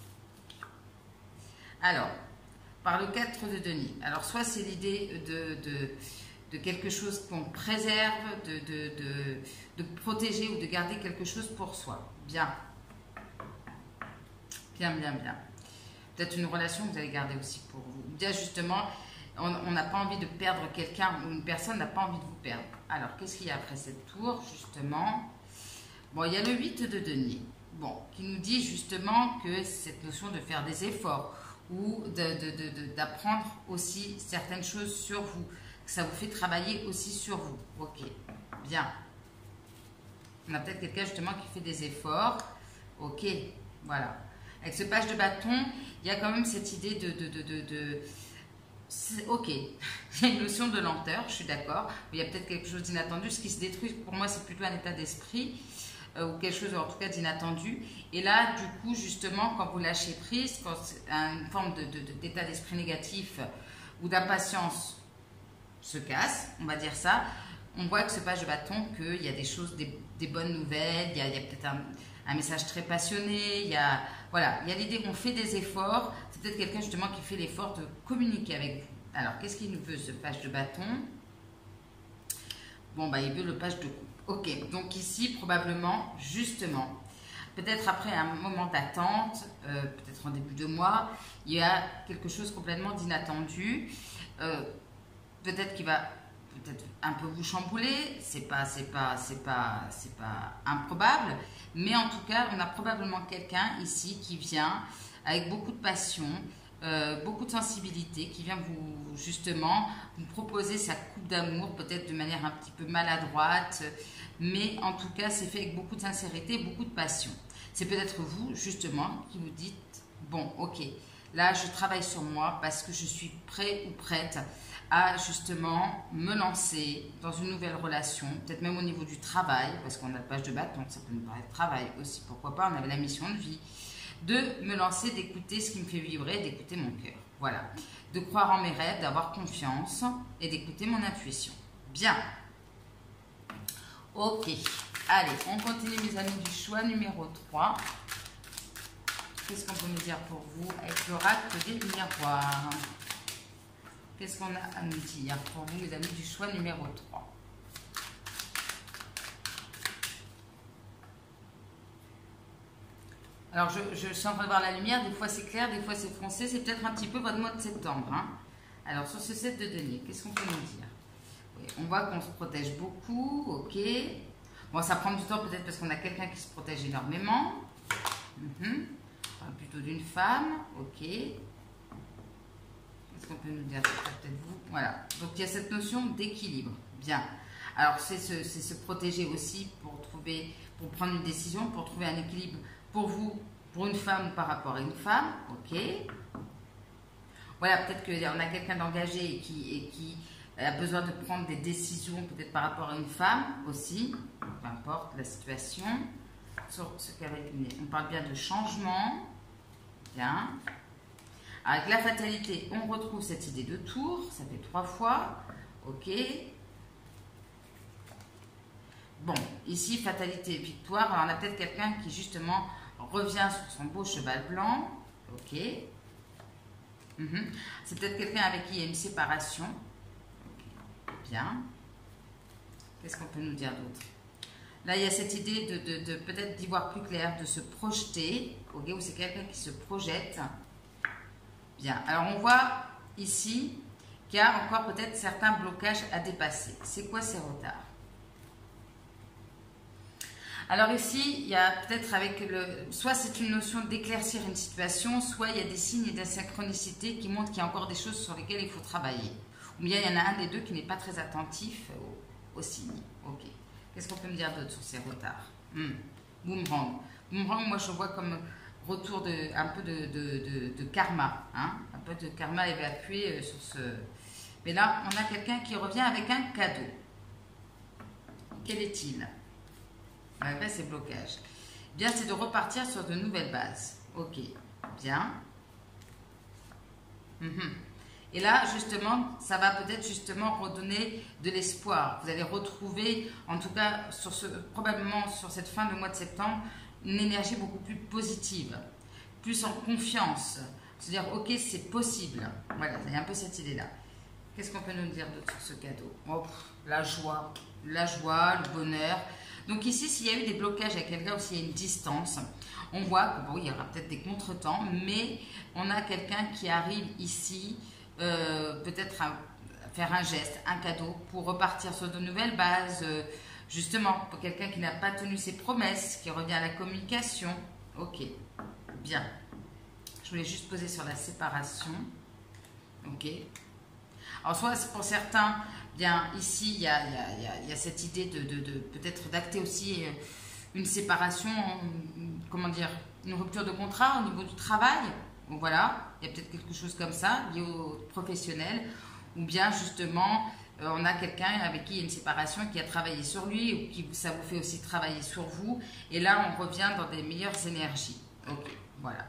Alors, par le 4 de denier. Alors soit c'est l'idée de quelque chose qu'on préserve, de protéger ou de garder quelque chose pour soi. Bien. Bien, bien, bien. Peut-être une relation que vous allez garder aussi pour vous. Bien justement, on n'a pas envie de perdre quelqu'un ou une personne n'a pas envie de vous perdre. Alors, qu'est-ce qu'il y a après cette tour, justement? Bon, il y a le 8 de denier. Bon, qui nous dit justement que cette notion de faire des efforts ou d'apprendre aussi certaines choses sur vous. Que ça vous fait travailler aussi sur vous. Ok, bien. On a peut-être quelqu'un justement qui fait des efforts. Ok, voilà. Avec ce page de bâton, il y a quand même cette idée ok, il y a une notion de lenteur, je suis d'accord. Il y a peut-être quelque chose d'inattendu. Ce qui se détruit, pour moi, c'est plutôt un état d'esprit ou quelque chose, en tout cas, d'inattendu. Et là, du coup, justement, quand vous lâchez prise, quand c'est une forme d'état d'esprit négatif ou d'impatience se casse, on va dire ça, on voit que ce page de bâton, qu'il y a des choses, des bonnes nouvelles, il y a peut-être un message très passionné, il y a l'idée qu'on fait des efforts, c'est peut-être quelqu'un justement qui fait l'effort de communiquer avec vous. Alors, qu'est-ce qu'il nous veut ce page de bâton? Bon, bah il veut le page de coupe. Ok, donc ici, probablement, justement, peut-être après un moment d'attente, peut-être en début de mois, il y a quelque chose complètement d'inattendu, peut-être qu'il va peut-être un peu vous chambouler, c'est pas improbable, mais en tout cas, on a probablement quelqu'un ici qui vient avec beaucoup de passion, beaucoup de sensibilité, qui vient vous, justement, vous proposer sa coupe d'amour, peut-être de manière un petit peu maladroite, mais en tout cas, c'est fait avec beaucoup de sincérité, beaucoup de passion. C'est peut-être vous, justement, qui vous dites, bon, ok, là, je travaille sur moi parce que je suis prêt ou prête à justement me lancer dans une nouvelle relation, peut-être même au niveau du travail, parce qu'on a le page de bâton, ça peut nous paraître travail aussi, pourquoi pas, on avait la mission de vie, de me lancer, d'écouter ce qui me fait vibrer, d'écouter mon cœur, voilà, de croire en mes rêves, d'avoir confiance et d'écouter mon intuition. Bien, ok, allez, on continue mes amis du choix numéro 3. Qu'est-ce qu'on peut me dire pour vous avec l'oracle des miroirs? Qu'est-ce qu'on a à nous dire pour vous, mes amis du choix numéro 3? Alors, je suis en train de voir la lumière. Des fois, c'est clair, des fois, c'est foncé. C'est peut-être un petit peu votre mois de septembre. Hein. Alors, sur ce 7 de denier, qu'est-ce qu'on peut nous dire? Oui, on voit qu'on se protège beaucoup. Ok. Bon, ça prend du temps peut-être parce qu'on a quelqu'un qui se protège énormément. Plutôt d'une femme. Ok. Qu'est-ce qu'on peut nous dire? Peut-être vous. Voilà. Donc, il y a cette notion d'équilibre. Bien. Alors, c'est se protéger aussi pour prendre une décision, pour trouver un équilibre pour vous, pour une femme par rapport à une femme. Ok. Voilà, peut-être qu'on a quelqu'un d'engagé et qui a besoin de prendre des décisions, peut-être par rapport à une femme aussi. Peu importe la situation. Sur ce qu'avec on parle bien de changement. Bien. Avec la fatalité, on retrouve cette idée de tour, ça fait 3 fois, ok. Bon, ici, fatalité et victoire, alors on a peut-être quelqu'un qui justement revient sur son beau cheval blanc, ok. C'est peut-être quelqu'un avec qui il y a une séparation, okay. Bien. Qu'est-ce qu'on peut nous dire d'autre? Là, il y a cette idée de peut-être d'y voir plus clair, de se projeter, ok, ou c'est quelqu'un qui se projette. Bien, alors on voit ici qu'il y a encore peut-être certains blocages à dépasser. C'est quoi ces retards? Alors ici, il y a peut-être avec soit c'est une notion d'éclaircir une situation, soit il y a des signes d'insynchronicité qui montrent qu'il y a encore des choses sur lesquelles il faut travailler. Ou bien il y en a un des deux qui n'est pas très attentif aux signes. Ok. Qu'est-ce qu'on peut me dire d'autre sur ces retards? Boomerang. Boomerang, moi je vois comme retour un peu de karma, hein, un peu de karma évacué sur ce... Mais là, on a quelqu'un qui revient avec un cadeau. Quel est-il? Malgré ces blocages. Bien, c'est de repartir sur de nouvelles bases. Ok, bien. Et là, justement, ça va peut-être justement redonner de l'espoir. Vous allez retrouver, en tout cas, probablement sur cette fin de mois de septembre, une énergie beaucoup plus positive, plus en confiance, se dire ok c'est possible, voilà, il y a un peu cette idée là. Qu'est-ce qu'on peut nous dire d'autre sur ce cadeau? La joie, le bonheur. Donc ici s'il y a eu des blocages avec quelqu'un ou s'il y a une distance, on voit que bon, il y aura peut-être des contretemps, mais on a quelqu'un qui arrive ici peut-être à faire un geste, un cadeau pour repartir sur de nouvelles bases. Justement, pour quelqu'un qui n'a pas tenu ses promesses, qui revient à la communication. Ok, bien. Je voulais juste poser sur la séparation. Ok. Alors, soit pour certains, bien, ici, il y a cette idée de peut-être d'acter aussi une séparation, comment dire, une rupture de contrat au niveau du travail. Donc voilà, il y a peut-être quelque chose comme ça, lié au professionnel. Ou bien, justement... on a quelqu'un avec qui il y a une séparation qui a travaillé sur lui ou qui ça vous fait aussi travailler sur vous. Et là, on revient dans des meilleures énergies. Ok, voilà.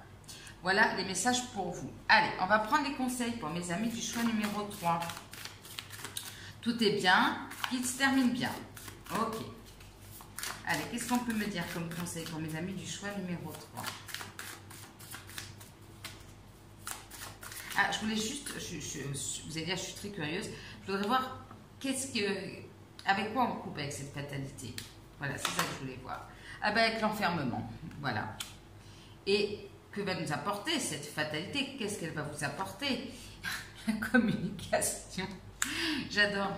Voilà les messages pour vous. Allez, on va prendre les conseils pour mes amis du choix numéro 3. Tout est bien, qu'il se termine bien. Ok. Allez, qu'est-ce qu'on peut me dire comme conseil pour mes amis du choix numéro 3? Ah, je voulais juste, vous allez dire, je suis très curieuse. Je voudrais voir avec quoi on coupe avec cette fatalité. Voilà, c'est ça que je voulais voir. Ah ben avec l'enfermement, voilà. Et que va nous apporter cette fatalité? Qu'est-ce qu'elle va vous apporter? La communication. J'adore.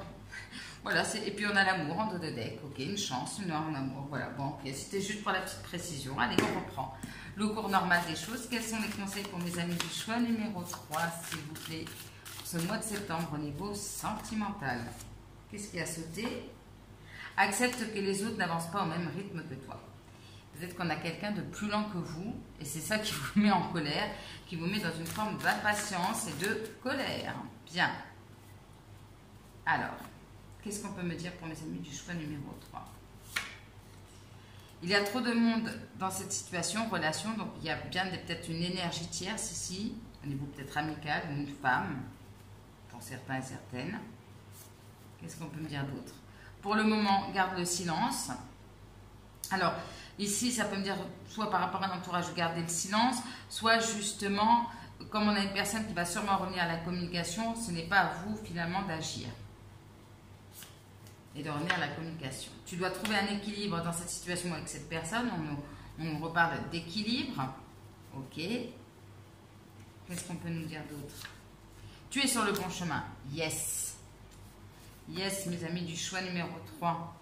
Voilà, et puis on a l'amour en dos de deck, ok, une chance, une en amour, voilà, bon, ok, c'était juste pour la petite précision. Allez, on reprend le cours normal des choses. Quels sont les conseils pour mes amis du choix numéro 3, s'il vous plaît, pour ce mois de septembre au niveau sentimental? Qu'est-ce qui a sauté? Accepte que les autres n'avancent pas au même rythme que toi. Peut-être qu'on a quelqu'un de plus lent que vous, et c'est ça qui vous met en colère, qui vous met dans une forme d'impatience et de colère. Bien. Alors, qu'est-ce qu'on peut me dire pour mes amis du choix numéro 3? Il y a trop de monde dans cette situation, relation, donc il y a bien peut-être une énergie tierce ici, au niveau peut-être amical, ou une femme, pour certains et certaines. Qu'est-ce qu'on peut me dire d'autre? Pour le moment, garde le silence. Alors, ici, ça peut me dire, soit par rapport à l'entourage, garder le silence, soit justement, comme on a une personne qui va sûrement revenir à la communication, ce n'est pas à vous finalement d'agir. Et de revenir à la communication. Tu dois trouver un équilibre dans cette situation avec cette personne. On nous reparle d'équilibre. Ok. Qu'est-ce qu'on peut nous dire d'autre? Tu es sur le bon chemin. Yes. Yes, mes amis du choix numéro 3.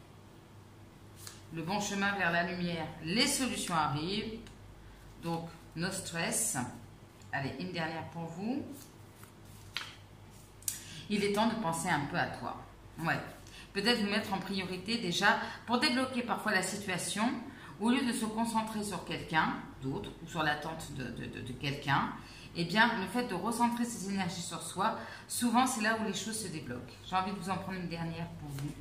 Le bon chemin vers la lumière. Les solutions arrivent. Donc, no stress. Allez, une dernière pour vous. Il est temps de penser un peu à toi. Ouais. Peut-être vous mettre en priorité déjà pour débloquer parfois la situation. Au lieu de se concentrer sur quelqu'un d'autre ou sur l'attente de quelqu'un, eh bien, le fait de recentrer ses énergies sur soi, souvent, c'est là où les choses se débloquent. J'ai envie de vous en prendre une dernière pour vous.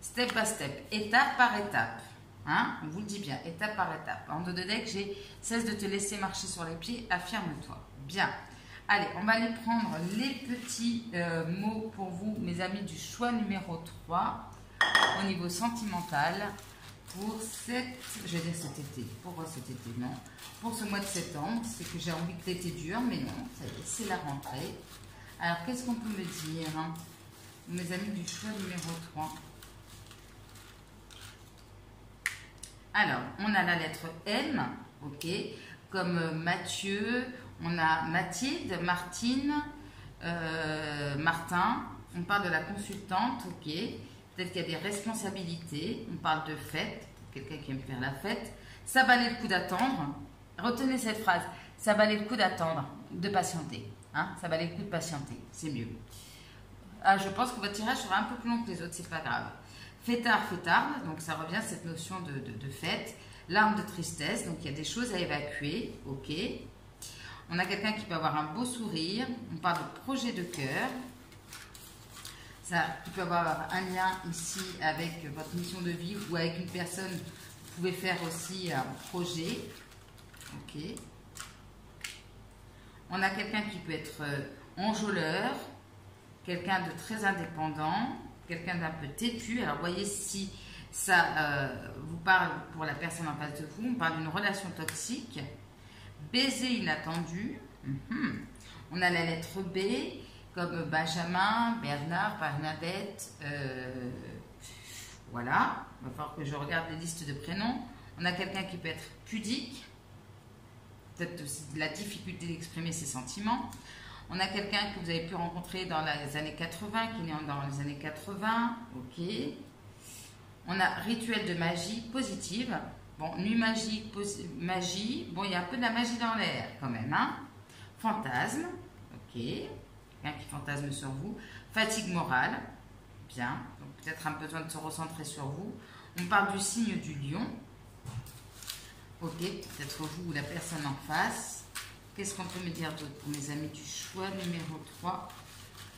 Step by step, étape par étape. Hein? On vous le dit bien, étape par étape. En dos de deck, j'ai cesse de te laisser marcher sur les pieds, affirme-toi. Bien. Allez, on va aller prendre les petits mots pour vous, mes amis du choix numéro 3, au niveau sentimental. Pour cet été, pour cet été, non. Pour ce mois de septembre, c'est que j'ai envie que l'été dure, mais non, ça y est, c'est la rentrée. Alors, qu'est-ce qu'on peut me dire, hein, mes amis du choix numéro 3? Alors, on a la lettre M, ok, comme Mathieu, on a Mathilde, Martine, Martin, on parle de la consultante, ok. Peut-être qu'il y a des responsabilités, on parle de fête, quelqu'un qui aime faire la fête. Ça valait le coup d'attendre. Retenez cette phrase, ça valait le coup d'attendre, de patienter. Hein, ça valait le coup de patienter, c'est mieux. Ah, je pense que votre tirage sera un peu plus long que les autres, c'est pas grave. Fêtard, donc ça revient à cette notion de fête. Larme de tristesse, donc il y a des choses à évacuer, ok. On a quelqu'un qui peut avoir un beau sourire, on parle de projet de cœur. Ça, qui peut avoir un lien ici avec votre mission de vie ou avec une personne, vous pouvez faire aussi un projet. Ok. On a quelqu'un qui peut être enjôleur, quelqu'un de très indépendant, quelqu'un d'un peu têtu. Alors, voyez si ça vous parle pour la personne en face de vous. On parle d'une relation toxique. Baiser inattendu. On a la lettre B. Comme Benjamin, Bernard, Bernadette, voilà. Il va falloir que je regarde les listes de prénoms. On a quelqu'un qui peut être pudique, peut-être aussi de la difficulté d'exprimer ses sentiments. On a quelqu'un que vous avez pu rencontrer dans les années 80, qui est né dans les années 80, ok. On a rituel de magie positive. Bon, nuit magique, magie. Bon, il y a un peu de la magie dans l'air quand même, hein. Fantasme, ok. Qui fantasme sur vous, fatigue morale, bien, donc peut-être un besoin de se recentrer sur vous. On parle du signe du lion, ok, peut-être vous ou la personne en face. Qu'est-ce qu'on peut me dire d'autre pour mes amis du choix numéro 3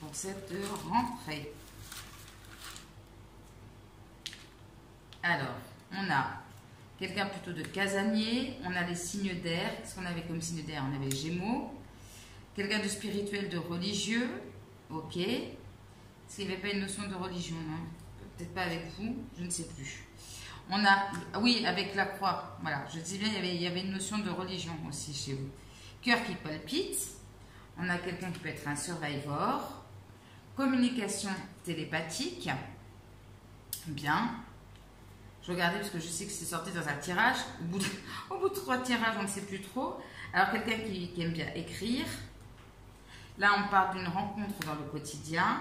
pour cette rentrée? Alors, on a quelqu'un plutôt de casanier, on a les signes d'air. Qu'est-ce qu'on avait comme signe d'air? On avait Gémeaux. Quelqu'un de spirituel, de religieux, ok. Est-ce qu'il n'y avait pas une notion de religion, non? Peut-être pas avec vous, je ne sais plus. On a, oui, avec la croix, voilà, je disais bien, il y avait une notion de religion aussi chez vous. Cœur qui palpite, on a quelqu'un qui peut être un survivor. Communication télépathique, bien. Je regardais parce que je sais que c'est sorti dans un tirage. Au bout de 3 tirages, on ne sait plus trop. Alors, quelqu'un qui aime bien écrire. Là, on parle d'une rencontre dans le quotidien.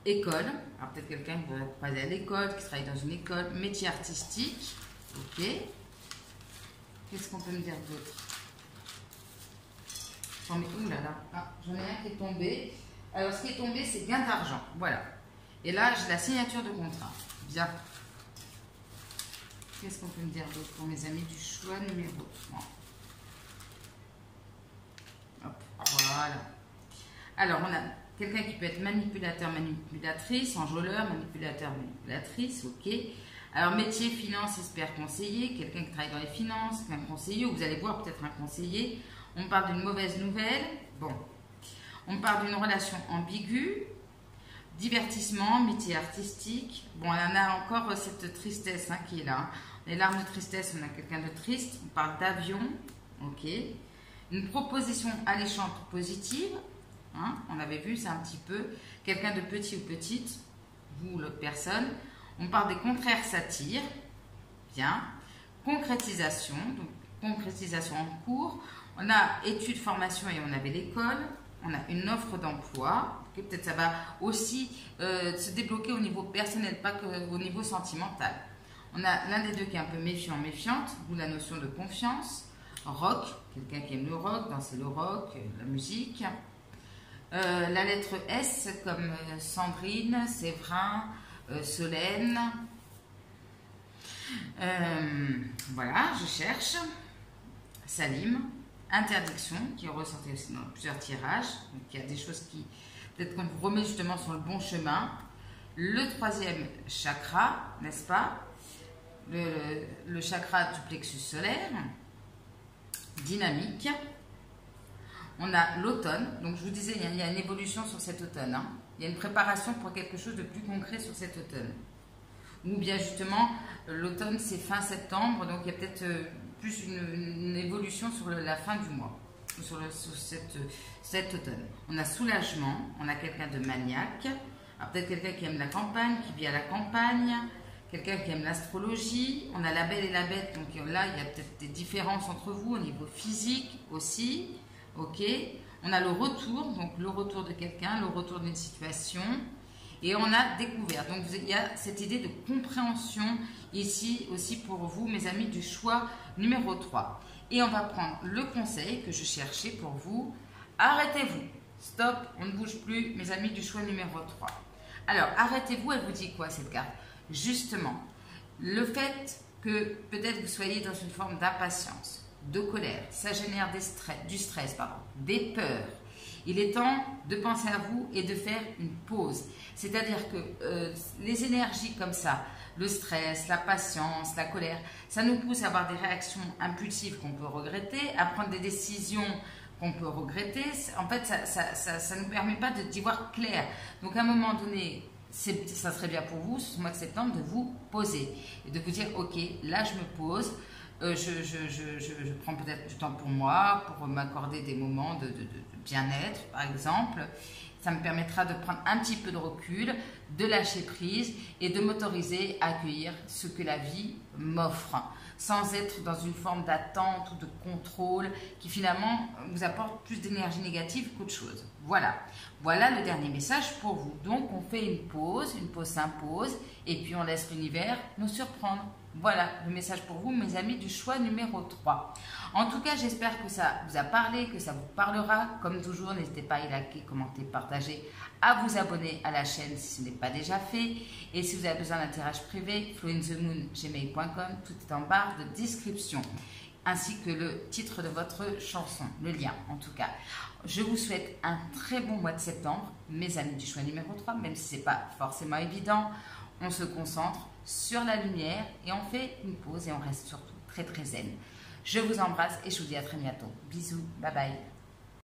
École. Alors, peut-être quelqu'un qui va croiser à l'école, qui travaille dans une école. Métier artistique. Ok. Qu'est-ce qu'on peut me dire d'autre? J'en ai où là? Ah, j'en ai un qui est tombé. Alors, ce qui est tombé, c'est gain d'argent. Voilà. Et là, j'ai la signature de contrat. Bien. Qu'est-ce qu'on peut me dire d'autre pour mes amis du choix numéro 3? Hop, voilà. Alors, on a quelqu'un qui peut être manipulateur, manipulatrice, enjôleur, manipulateur, manipulatrice, ok. Alors, métier, finance, expert, conseiller, quelqu'un qui travaille dans les finances, un conseiller, ou vous allez voir peut-être un conseiller. On parle d'une mauvaise nouvelle, bon. On parle d'une relation ambiguë, divertissement, métier artistique. Bon, on en a encore cette tristesse hein, qui est là. Les larmes de tristesse, on a quelqu'un de triste. On parle d'avion, ok. Une proposition alléchante ou positive. Hein, on avait vu, c'est un petit peu quelqu'un de petit ou petite, vous, l'autre personne. On parle des contraires satires, bien. Concrétisation, donc concrétisation en cours. On a études, formation et on avait l'école. On a une offre d'emploi. Okay, peut-être ça va aussi se débloquer au niveau personnel, pas qu'au niveau sentimental. On a l'un des deux qui est un peu méfiant, méfiante, d'où la notion de confiance. Rock, quelqu'un qui aime le rock, danser le rock, la musique. La lettre S comme Sandrine, Séverin, Solène. Voilà, je cherche. Salim. Interdiction, qui est ressortie aussi dans plusieurs tirages. Donc il y a des choses qui, peut-être qu'on vous remet justement sur le bon chemin. Le troisième chakra, n'est-ce pas? Le chakra du plexus solaire. Dynamique. On a l'automne. Donc je vous disais, il y a une évolution sur cet automne. Hein. Il y a une préparation pour quelque chose de plus concret sur cet automne. Ou bien justement, l'automne c'est fin septembre, donc il y a peut-être plus une évolution sur la fin du mois, sur cet automne. On a soulagement, on a quelqu'un de maniaque, peut-être quelqu'un qui aime la campagne, qui vit à la campagne, quelqu'un qui aime l'astrologie. On a la belle et la bête, donc là il y a peut-être des différences entre vous au niveau physique aussi, ok. On a le retour, donc le retour de quelqu'un, le retour d'une situation. Et on a découvert. Donc, il y a cette idée de compréhension ici aussi pour vous, mes amis, du choix numéro 3. Et on va prendre le conseil que je cherchais pour vous. Arrêtez-vous. Stop, on ne bouge plus, mes amis, du choix numéro 3. Alors, arrêtez-vous, elle vous dit quoi cette carte? Justement, le fait que peut-être vous soyez dans une forme d'impatience, de colère, ça génère du stress, des peurs. Il est temps de penser à vous et de faire une pause. C'est-à-dire que les énergies comme ça, le stress, la patience, la colère, ça nous pousse à avoir des réactions impulsives qu'on peut regretter, à prendre des décisions qu'on peut regretter. En fait, ça ne nous permet pas d'y voir clair. Donc, à un moment donné, ça serait bien pour vous, ce mois de septembre, de vous poser et de vous dire, ok, là, je me pose. Je prends peut-être du temps pour moi, pour m'accorder des moments de bien-être, par exemple. Ça me permettra de prendre un petit peu de recul, de lâcher prise et de m'autoriser à accueillir ce que la vie m'offre, sans être dans une forme d'attente ou de contrôle qui finalement vous apporte plus d'énergie négative qu'autre chose. Voilà. Voilà le dernier message pour vous. Donc on fait une pause s'impose et puis on laisse l'univers nous surprendre. Voilà le message pour vous, mes amis, du choix numéro 3. En tout cas, j'espère que ça vous a parlé, que ça vous parlera. Comme toujours, n'hésitez pas à liker, commenter, partager, à vous abonner à la chaîne si ce n'est pas déjà fait. Et si vous avez besoin d'un tirage privé, flointhemoon@gmail.com, tout est en barre de description, ainsi que le titre de votre chanson, le lien en tout cas. Je vous souhaite un très bon mois de septembre, mes amis du choix numéro 3, même si ce n'est pas forcément évident. On se concentre sur la lumière et on fait une pause et on reste surtout très très zen. Je vous embrasse et je vous dis à très bientôt. Bisous, bye bye.